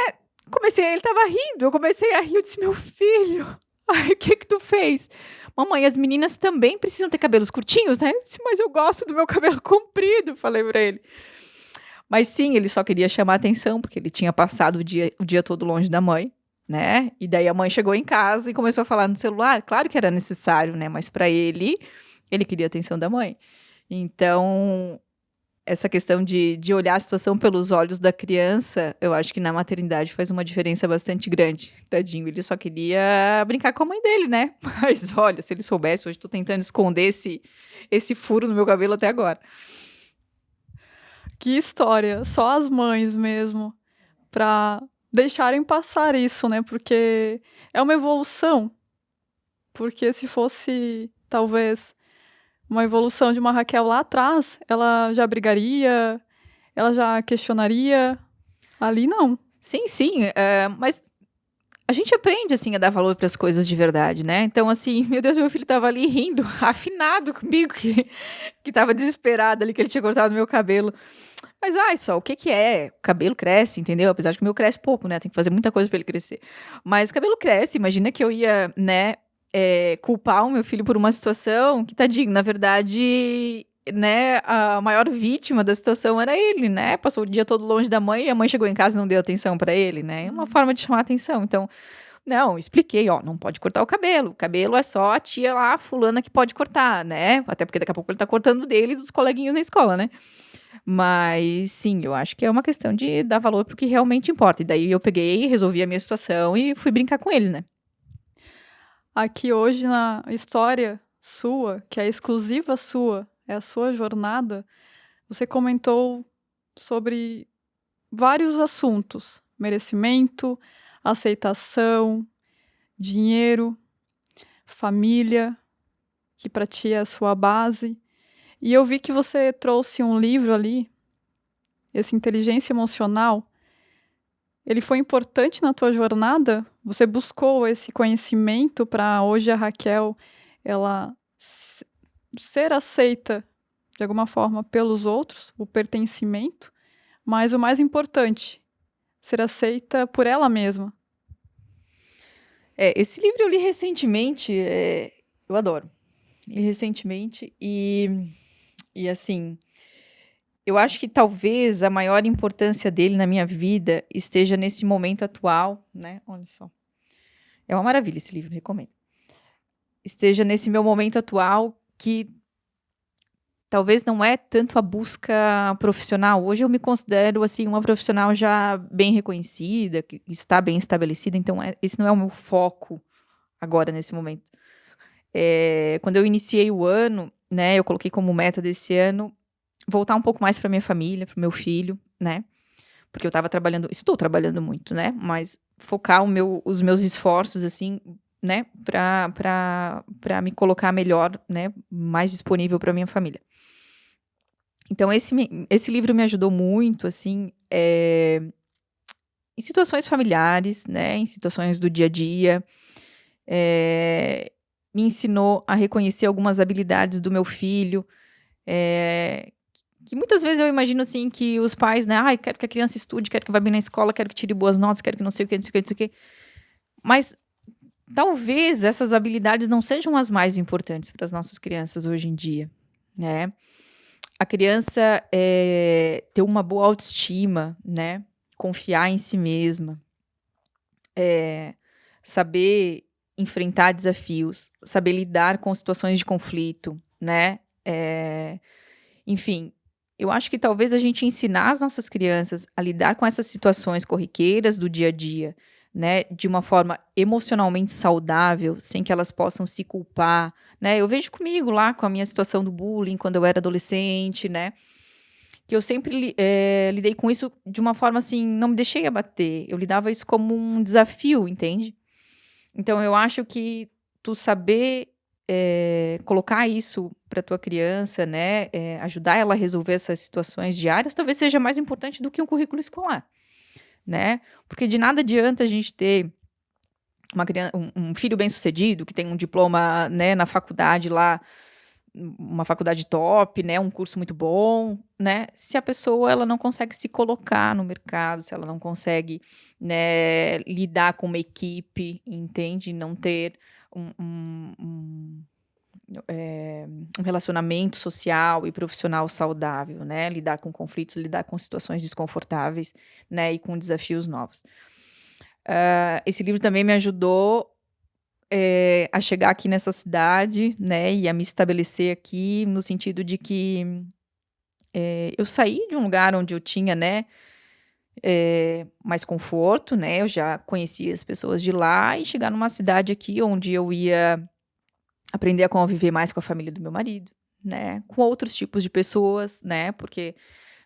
Ele tava rindo, eu comecei a rir, eu disse, meu filho, ai, o que tu fez? Mamãe, as meninas também precisam ter cabelos curtinhos, né? Eu disse, mas eu gosto do meu cabelo comprido, falei pra ele. Mas sim, ele só queria chamar atenção, porque ele tinha passado o dia todo longe da mãe, né? E daí a mãe chegou em casa e começou a falar no celular. Claro que era necessário, né? Mas para ele queria a atenção da mãe. Então, essa questão de olhar a situação pelos olhos da criança, eu acho que na maternidade faz uma diferença bastante grande. Tadinho, ele só queria brincar com a mãe dele, né? Mas olha, se ele soubesse, hoje tô tentando esconder esse furo no meu cabelo até agora. Que história, só as mães mesmo, para deixarem passar isso, né? Porque é uma evolução. Porque se fosse, talvez, uma evolução de uma Raquel lá atrás, ela já brigaria, ela já questionaria. Ali não. Sim, mas a gente aprende, assim, a dar valor para as coisas de verdade, né? Então, assim, meu Deus, meu filho tava ali rindo, afinado comigo, que tava desesperado ali, que ele tinha cortado meu cabelo. Mas, só, o que que é? O cabelo cresce, entendeu? Apesar de que o meu cresce pouco, né? Tem que fazer muita coisa para ele crescer. Mas o cabelo cresce, imagina que eu ia, né, culpar o meu filho por uma situação que, tadinho, na verdade, né, a maior vítima da situação era ele, né? Passou o dia todo longe da mãe e a mãe chegou em casa e não deu atenção pra ele, né? É uma forma de chamar atenção. Então, não, expliquei, ó, não pode cortar o cabelo. O cabelo é só a tia lá, fulana, que pode cortar, né? Até porque daqui a pouco ele tá cortando dele e dos coleguinhas na escola, né? Mas sim, eu acho que é uma questão de dar valor pro que realmente importa. E daí eu peguei, resolvi a minha situação e fui brincar com ele, né? Aqui hoje na história sua, que é exclusiva sua, é a sua jornada, você comentou sobre vários assuntos: merecimento, aceitação, dinheiro, família, que para ti é a sua base. E eu vi que você trouxe um livro ali, esse Inteligência Emocional. Ele foi importante na tua jornada? Você buscou esse conhecimento para hoje a Raquel ela ser aceita de alguma forma pelos outros, o pertencimento, mas o mais importante, ser aceita por ela mesma. Esse livro eu li recentemente, eu adoro. Li recentemente e assim, eu acho que talvez a maior importância dele na minha vida esteja nesse momento atual, né? Olha só. É uma maravilha esse livro, recomendo. Esteja nesse meu momento atual que talvez não é tanto a busca profissional. Hoje eu me considero, assim, uma profissional já bem reconhecida, que está bem estabelecida, então esse não é o meu foco agora, nesse momento. Quando eu iniciei o ano, né, eu coloquei como meta desse ano voltar um pouco mais para minha família, para o meu filho, né, porque eu estou trabalhando muito, né, mas focar os meus esforços, assim, né, para me colocar melhor, né, mais disponível para minha família. Então, esse livro me ajudou muito, assim, em situações familiares, né, em situações do dia a dia. Me ensinou a reconhecer algumas habilidades do meu filho, que muitas vezes eu imagino, assim, que os pais, né, quero que a criança estude, quero que vá bem na escola, quero que tire boas notas, quero que não sei o que, não sei o que, não sei o que. Mas talvez essas habilidades não sejam as mais importantes para as nossas crianças hoje em dia, né? A criança ter uma boa autoestima, né? Confiar em si mesma, saber enfrentar desafios, saber lidar com situações de conflito, né? Enfim, eu acho que talvez a gente ensinar as nossas crianças a lidar com essas situações corriqueiras do dia a dia, né, de uma forma emocionalmente saudável, sem que elas possam se culpar, né? Eu vejo comigo lá com a minha situação do bullying quando eu era adolescente, né? Que eu sempre lidei com isso de uma forma assim, não me deixei abater. Eu lidava isso como um desafio, entende? Então eu acho que tu saber colocar isso para tua criança, né, ajudar ela a resolver essas situações diárias, talvez seja mais importante do que um currículo escolar, né? Porque de nada adianta a gente ter um filho bem-sucedido, que tem um diploma, né, na faculdade lá, uma faculdade top, né, um curso muito bom, né, se a pessoa ela não consegue se colocar no mercado, se ela não consegue, né, lidar com uma equipe, entende? Não ter um relacionamento social e profissional saudável, né, lidar com conflitos, lidar com situações desconfortáveis, né, e com desafios novos. Esse livro também me ajudou a chegar aqui nessa cidade, né, e a me estabelecer aqui, no sentido de que eu saí de um lugar onde eu tinha, né, mais conforto, né, eu já conhecia as pessoas de lá, e chegar numa cidade aqui onde eu ia aprender a conviver mais com a família do meu marido, né, com outros tipos de pessoas, né, porque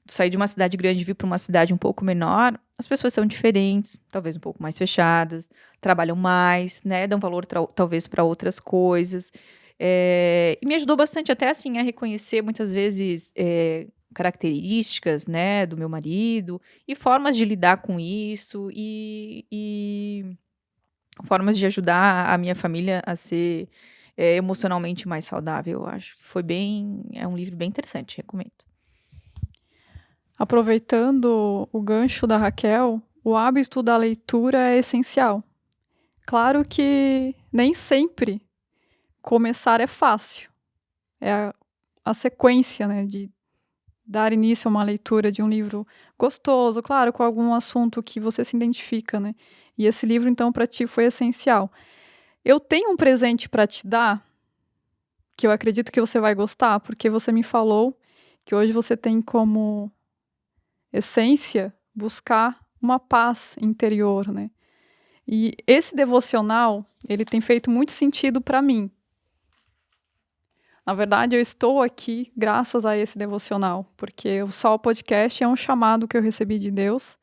sair de uma cidade grande e vir para uma cidade um pouco menor, as pessoas são diferentes, talvez um pouco mais fechadas, trabalham mais, né, dão valor talvez para outras coisas. E me ajudou bastante até assim a reconhecer muitas vezes características, né, do meu marido e formas de lidar com isso e formas de ajudar a minha família a ser emocionalmente mais saudável. Eu acho que é um livro bem interessante, recomendo. Aproveitando o gancho da Raquel, o hábito da leitura é essencial. Claro que nem sempre começar é fácil. É a sequência, né, de dar início a uma leitura de um livro gostoso, claro, com algum assunto que você se identifica, né? E esse livro, então, para ti foi essencial. Eu tenho um presente para te dar, que eu acredito que você vai gostar, porque você me falou que hoje você tem como essência buscar uma paz interior, né? E esse devocional, ele tem feito muito sentido para mim. Na verdade, eu estou aqui graças a esse devocional, porque o Sol Podcast é um chamado que eu recebi de Deus,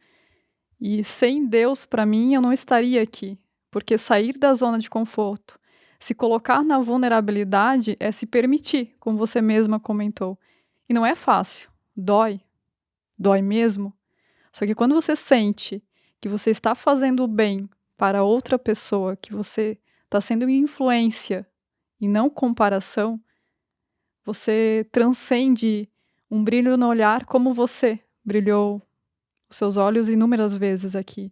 e sem Deus, para mim, eu não estaria aqui, porque sair da zona de conforto, se colocar na vulnerabilidade é se permitir, como você mesma comentou. E não é fácil, dói mesmo. Só que quando você sente que você está fazendo o bem para outra pessoa, que você está sendo influência e não comparação, você transcende um brilho no olhar como você brilhou os seus olhos inúmeras vezes aqui,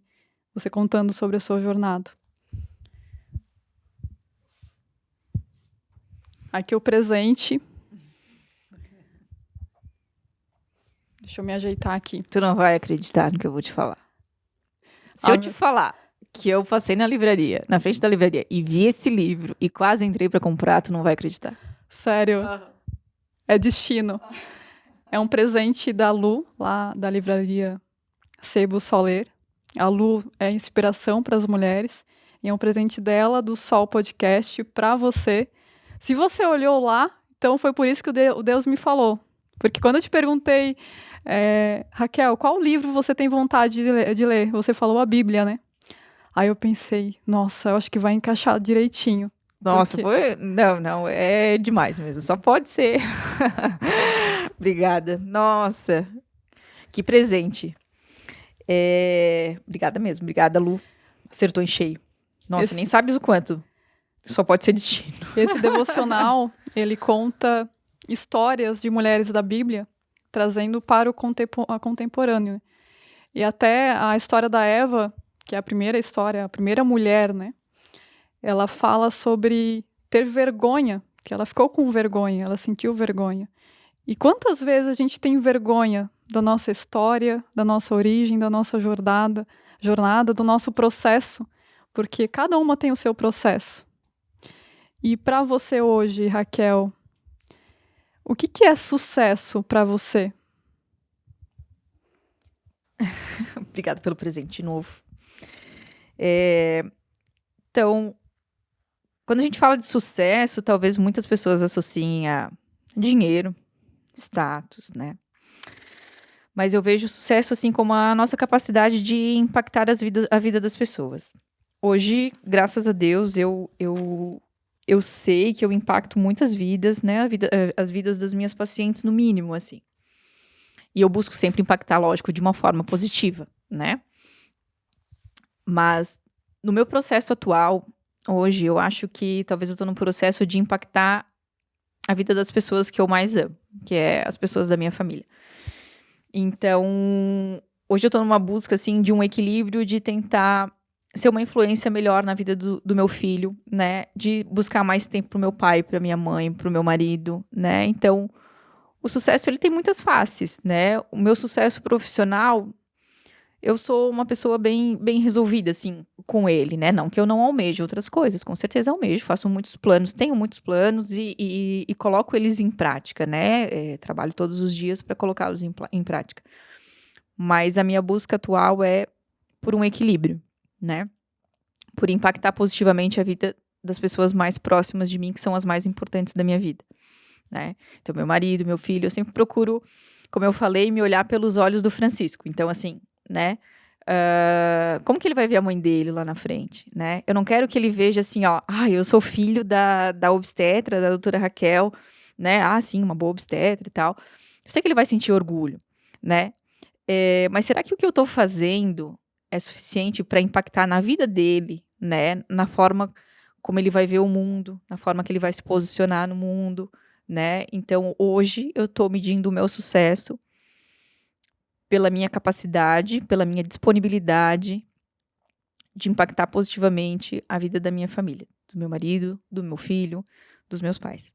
você contando sobre a sua jornada. Aqui o presente. Deixa eu me ajeitar aqui. Tu não vai acreditar no que eu vou te falar. Se eu te falar que eu passei na frente da livraria e vi esse livro e quase entrei pra comprar, tu não vai acreditar. Sério. É destino. É um presente da Lu, lá da livraria Sebo Soler. A Lu é inspiração para as mulheres. E é um presente dela, do Sol Podcast, para você. Se você olhou lá, então foi por isso que o Deus me falou. Porque quando eu te perguntei, Raquel, qual livro você tem vontade de ler? Você falou a Bíblia, né? Aí eu pensei, nossa, eu acho que vai encaixar direitinho. Nossa, foi... Não, é demais mesmo. Só pode ser. Obrigada. Nossa, que presente. Obrigada mesmo. Obrigada, Lu. Acertou em cheio. Nossa, nem sabes o quanto. Só pode ser destino. Esse devocional, ele conta histórias de mulheres da Bíblia, trazendo para o contemporâneo. E até a história da Eva, que é a primeira história, a primeira mulher, né? Ela fala sobre ter vergonha, que ela ficou com vergonha, ela sentiu vergonha. E quantas vezes a gente tem vergonha da nossa história, da nossa origem, da nossa jornada, do nosso processo, porque cada uma tem o seu processo. E para você hoje, Raquel, o que é sucesso para você? Obrigada pelo presente de novo. Então, quando a gente fala de sucesso, talvez muitas pessoas associem a dinheiro, status, né? Mas eu vejo o sucesso assim como a nossa capacidade de impactar a vida das pessoas. Hoje, graças a Deus, eu sei que eu impacto muitas vidas, né? As vidas das minhas pacientes, no mínimo, assim. E eu busco sempre impactar, lógico, de uma forma positiva, né? Mas no meu processo atual, hoje, eu acho que talvez eu estou num processo de impactar a vida das pessoas que eu mais amo, que é as pessoas da minha família. Então, hoje eu tô numa busca, assim, de um equilíbrio de tentar ser uma influência melhor na vida do meu filho, né? De buscar mais tempo pro meu pai, pra minha mãe, pro meu marido, né? Então, o sucesso, ele tem muitas faces, né? O meu sucesso profissional, eu sou uma pessoa bem resolvida, assim, com ele, né? Não que eu não almeje outras coisas, com certeza almejo, faço muitos planos, tenho muitos planos e coloco eles em prática, né? Trabalho todos os dias para colocá-los em prática. Mas a minha busca atual é por um equilíbrio, né? Por impactar positivamente a vida das pessoas mais próximas de mim, que são as mais importantes da minha vida, né? Então, meu marido, meu filho, eu sempre procuro, como eu falei, me olhar pelos olhos do Francisco. Então, assim, né? Como que ele vai ver a mãe dele lá na frente, né? Eu não quero que ele veja assim, ó, eu sou filho da obstetra, da doutora Raquel, né? Sim, uma boa obstetra e tal. Eu sei que ele vai sentir orgulho, né? Mas será que o que eu tô fazendo é suficiente para impactar na vida dele, né? Na forma como ele vai ver o mundo, na forma que ele vai se posicionar no mundo, né? Então, hoje, eu tô medindo o meu sucesso pela minha capacidade, pela minha disponibilidade de impactar positivamente a vida da minha família, do meu marido, do meu filho, dos meus pais,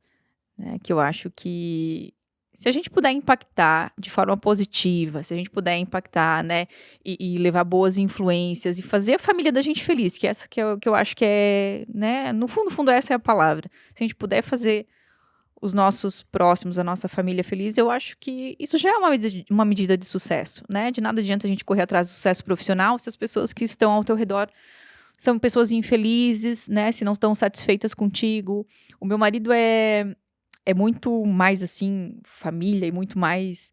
né? Que eu acho que se a gente puder impactar de forma positiva, se a gente puder impactar, né, e levar boas influências e fazer a família da gente feliz, que essa que eu acho que é, né, no fundo essa é a palavra. Se a gente puder fazer os nossos próximos, a nossa família feliz, eu acho que isso já é uma medida de sucesso, né? De nada adianta a gente correr atrás do sucesso profissional se as pessoas que estão ao teu redor são pessoas infelizes, né? Se não estão satisfeitas contigo. O meu marido é muito mais, assim, família e muito mais,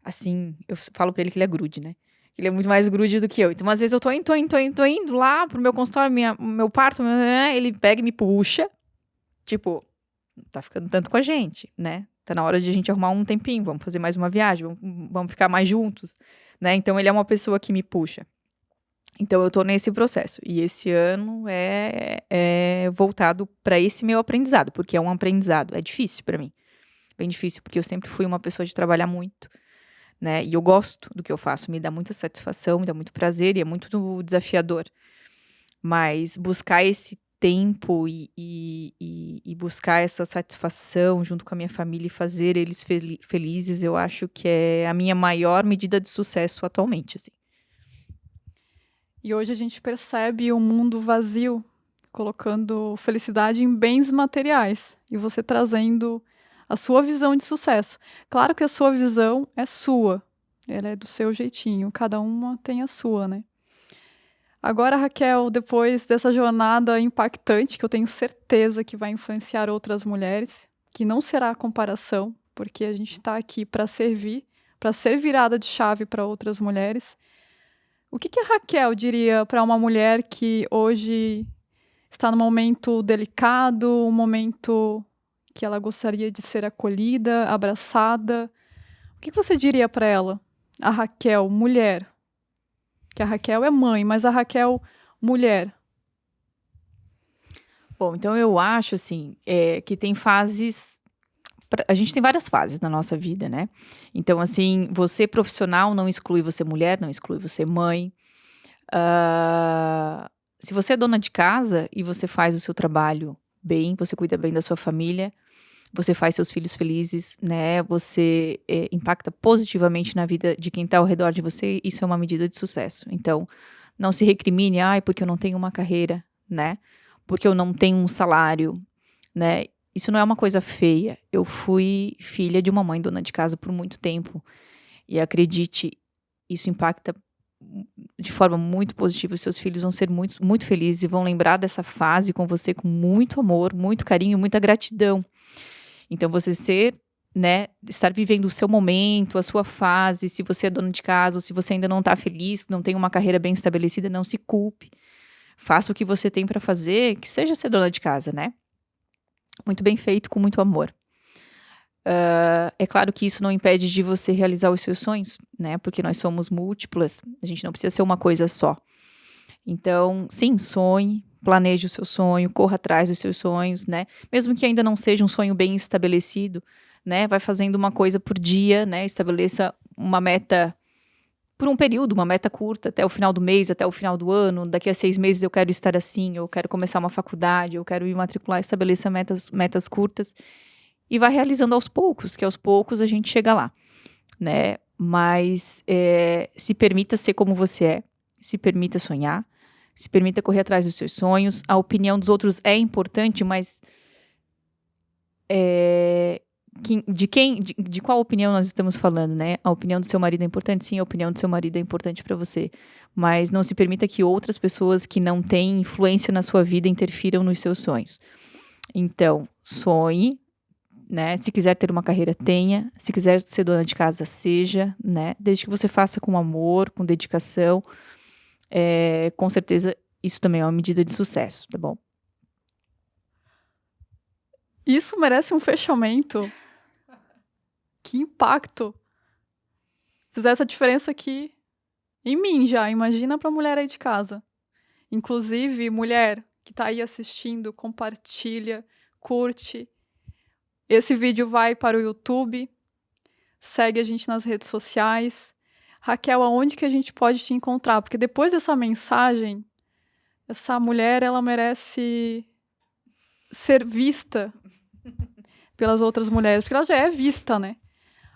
assim, eu falo pra ele que ele é grude, né? Ele é muito mais grude do que eu. Então, às vezes eu tô indo lá pro meu consultório, meu parto, ele pega e me puxa, tipo, tá ficando tanto com a gente, né? Tá na hora de a gente arrumar um tempinho, vamos fazer mais uma viagem, vamos ficar mais juntos, né? Então, ele é uma pessoa que me puxa. Então, eu tô nesse processo. E esse ano é voltado para esse meu aprendizado, porque é um aprendizado. É difícil para mim. Bem difícil, porque eu sempre fui uma pessoa de trabalhar muito, né? E eu gosto do que eu faço, me dá muita satisfação, me dá muito prazer e é muito desafiador. Mas buscar esse tempo e buscar essa satisfação junto com a minha família e fazer eles felizes, eu acho que é a minha maior medida de sucesso atualmente, assim. E hoje a gente percebe um mundo vazio, colocando felicidade em bens materiais e você trazendo a sua visão de sucesso. Claro que a sua visão é sua, ela é do seu jeitinho, cada uma tem a sua, né? Agora, Raquel, depois dessa jornada impactante, que eu tenho certeza que vai influenciar outras mulheres, que não será comparação, porque a gente está aqui para servir, para ser virada de chave para outras mulheres. O que a Raquel diria para uma mulher que hoje está num momento delicado, um momento que ela gostaria de ser acolhida, abraçada? O que você diria para ela? A Raquel, mulher. Que a Raquel é mãe, mas a Raquel, mulher. Bom, então eu acho, assim, que tem fases. A gente tem várias fases na nossa vida, né? Então, assim, você profissional não exclui você mulher, não exclui você mãe. Se você é dona de casa e você faz o seu trabalho bem, você cuida bem da sua família, você faz seus filhos felizes, né? Você impacta positivamente na vida de quem está ao redor de você, isso é uma medida de sucesso. Então, não se recrimine, porque eu não tenho uma carreira, né? Porque eu não tenho um salário, né? Isso não é uma coisa feia. Eu fui filha de uma mãe dona de casa por muito tempo. E acredite, isso impacta de forma muito positiva. Os seus filhos vão ser muito, muito felizes e vão lembrar dessa fase com você com muito amor, muito carinho, muita gratidão. Então, você né, estar vivendo o seu momento, a sua fase, se você é dona de casa, ou se você ainda não está feliz, não tem uma carreira bem estabelecida, não se culpe. Faça o que você tem para fazer, que seja ser dona de casa, né? Muito bem feito, com muito amor. É claro que isso não impede de você realizar os seus sonhos, né? Porque nós somos múltiplas, a gente não precisa ser uma coisa só. Então, sim, sonhe, planeje o seu sonho, corra atrás dos seus sonhos, né? Mesmo que ainda não seja um sonho bem estabelecido, né? Vai fazendo uma coisa por dia, né? Estabeleça uma meta por um período, uma meta curta, até o final do mês, até o final do ano. Daqui a 6 meses eu quero estar assim, eu quero começar uma faculdade, eu quero me matricular, estabeleça metas curtas. E vai realizando aos poucos, que aos poucos a gente chega lá, né? Mas se permita ser como você é, se permita sonhar, se permita correr atrás dos seus sonhos. A opinião dos outros é importante, mas de qual opinião nós estamos falando, né? A opinião do seu marido é importante? Sim, a opinião do seu marido é importante para você. Mas não se permita que outras pessoas que não têm influência na sua vida interfiram nos seus sonhos. Então, sonhe, né? Se quiser ter uma carreira, tenha. Se quiser ser dona de casa, seja, né? Desde que você faça com amor, com dedicação. Com certeza, isso também é uma medida de sucesso, tá bom? Isso merece um fechamento. Que impacto. Fizer essa diferença aqui em mim já. Imagina pra mulher aí de casa. Inclusive, mulher que tá aí assistindo, compartilha, curte. Esse vídeo vai para o YouTube. Segue a gente nas redes sociais. Raquel, aonde que a gente pode te encontrar? Porque depois dessa mensagem, essa mulher, ela merece ser vista pelas outras mulheres. Porque ela já é vista, né?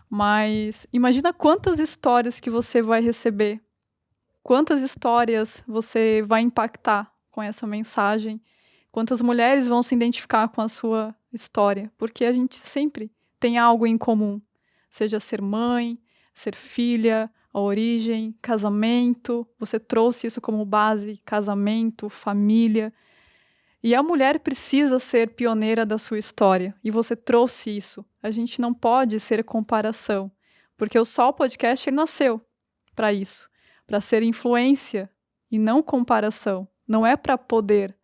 Mas imagina quantas histórias que você vai receber. Quantas histórias você vai impactar com essa mensagem. Quantas mulheres vão se identificar com a sua história. Porque a gente sempre tem algo em comum. Seja ser mãe, ser filha, a origem, casamento. Você trouxe isso como base, casamento, família. E a mulher precisa ser pioneira da sua história. E você trouxe isso. A gente não pode ser comparação. Porque o Sol Podcast ele nasceu para isso. Para ser influência e não comparação. Não é para poder.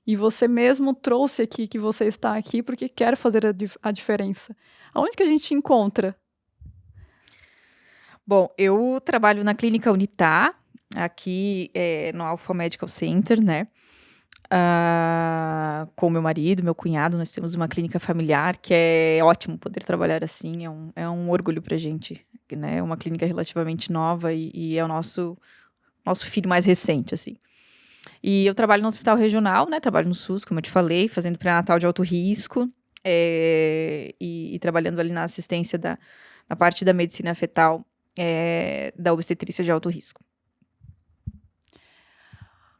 E você mesmo trouxe aqui que você está aqui porque quer fazer a diferença. Aonde que a gente encontra? Bom, eu trabalho na Clínica Unitar, aqui no Alpha Medical Center, né? Com meu marido, meu cunhado, nós temos uma clínica familiar, que é ótimo poder trabalhar assim, é um orgulho pra gente, né? É uma clínica relativamente nova e é o nosso filho mais recente, assim. E eu trabalho no hospital regional, né? Trabalho no SUS, como eu te falei, fazendo pré-natal de alto risco, e trabalhando ali na assistência na parte da medicina fetal, da obstetrícia de alto risco.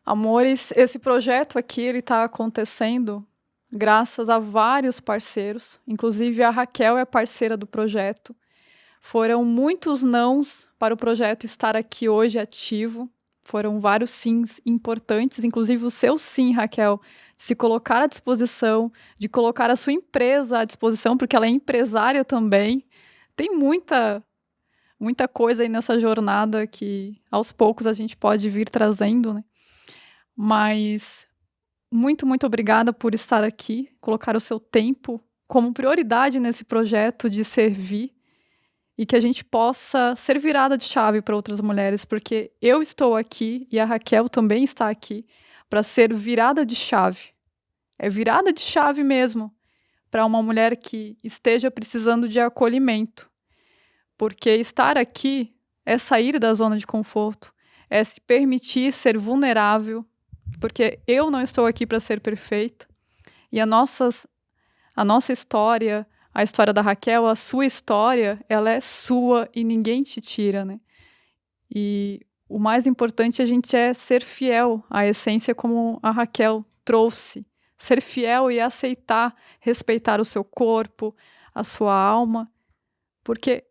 Amores, esse projeto aqui ele está acontecendo graças a vários parceiros, inclusive a Raquel é parceira do projeto. Foram muitos nãos para o projeto estar aqui hoje ativo. Foram vários sims importantes, inclusive o seu sim, Raquel, de se colocar à disposição, de colocar a sua empresa à disposição, porque ela é empresária também. Tem muita coisa aí nessa jornada que aos poucos a gente pode vir trazendo, né? Mas muito, muito obrigada por estar aqui, colocar o seu tempo como prioridade nesse projeto de servir e que a gente possa ser virada de chave para outras mulheres, porque eu estou aqui e a Raquel também está aqui para ser virada de chave. É virada de chave mesmo para uma mulher que esteja precisando de acolhimento. Porque estar aqui é sair da zona de conforto, é se permitir ser vulnerável, porque eu não estou aqui para ser perfeita. E a nossa história, a história da Raquel, a sua história, ela é sua e ninguém te tira, né? E o mais importante a gente é ser fiel à essência como a Raquel trouxe. Ser fiel e aceitar, respeitar o seu corpo, a sua alma, porque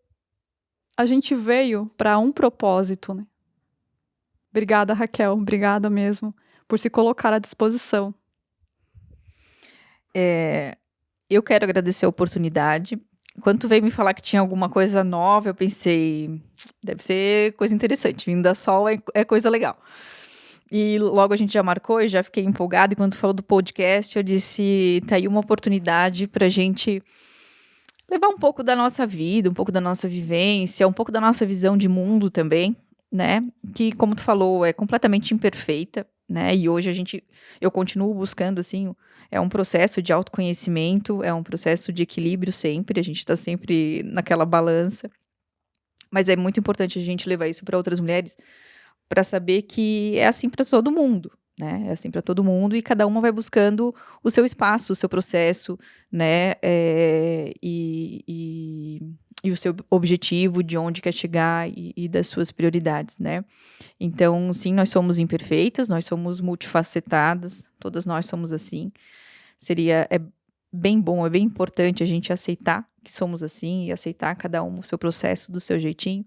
a gente veio para um propósito, né? Obrigada, Raquel. Obrigada mesmo por se colocar à disposição. Eu quero agradecer a oportunidade. Quando tu veio me falar que tinha alguma coisa nova, eu pensei, deve ser coisa interessante. Vindo da Sol é coisa legal. E logo a gente já marcou e já fiquei empolgada. E quando tu falou do podcast, eu disse, tá aí uma oportunidade pra gente levar um pouco da nossa vida, um pouco da nossa vivência, um pouco da nossa visão de mundo também, né? Que, como tu falou, é completamente imperfeita, né? E hoje eu continuo buscando, assim, é um processo de autoconhecimento, é um processo de equilíbrio sempre, a gente está sempre naquela balança. Mas é muito importante a gente levar isso para outras mulheres, para saber que é assim para todo mundo, né? É assim para todo mundo e cada uma vai buscando o seu espaço, o seu processo, né? E o seu objetivo, de onde quer chegar e das suas prioridades, né? Então, sim, nós somos imperfeitas, nós somos multifacetadas, todas nós somos assim. É bem bom, é bem importante a gente aceitar que somos assim e aceitar cada um o seu processo do seu jeitinho.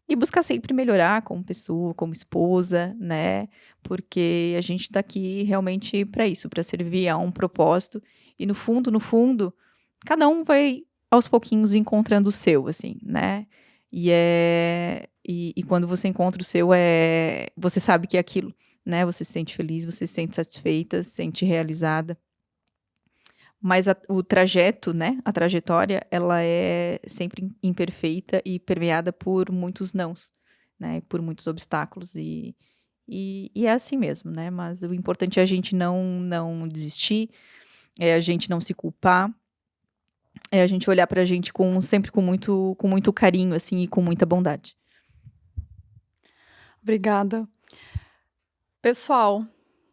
E buscar sempre melhorar como pessoa, como esposa, né? Porque a gente tá aqui realmente para isso, para servir a um propósito. E no fundo, cada um vai aos pouquinhos encontrando o seu, assim, né? E quando você encontra o seu, você sabe que é aquilo, né? Você se sente feliz, você se sente satisfeita, se sente realizada. Mas o trajeto, né, a trajetória, ela é sempre imperfeita e permeada por muitos nãos, né, por muitos obstáculos e é assim mesmo, né, mas o importante é a gente não desistir, é a gente não se culpar, é a gente olhar pra gente sempre com muito carinho, assim, e com muita bondade. Obrigada. Pessoal,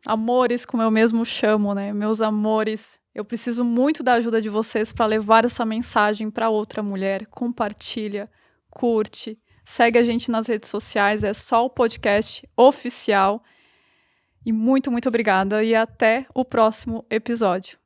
amores, como eu mesmo chamo, né? Meus amores, eu preciso muito da ajuda de vocês para levar essa mensagem para outra mulher. Compartilha, curte, segue a gente nas redes sociais, é só o podcast oficial. E muito, muito obrigada e até o próximo episódio.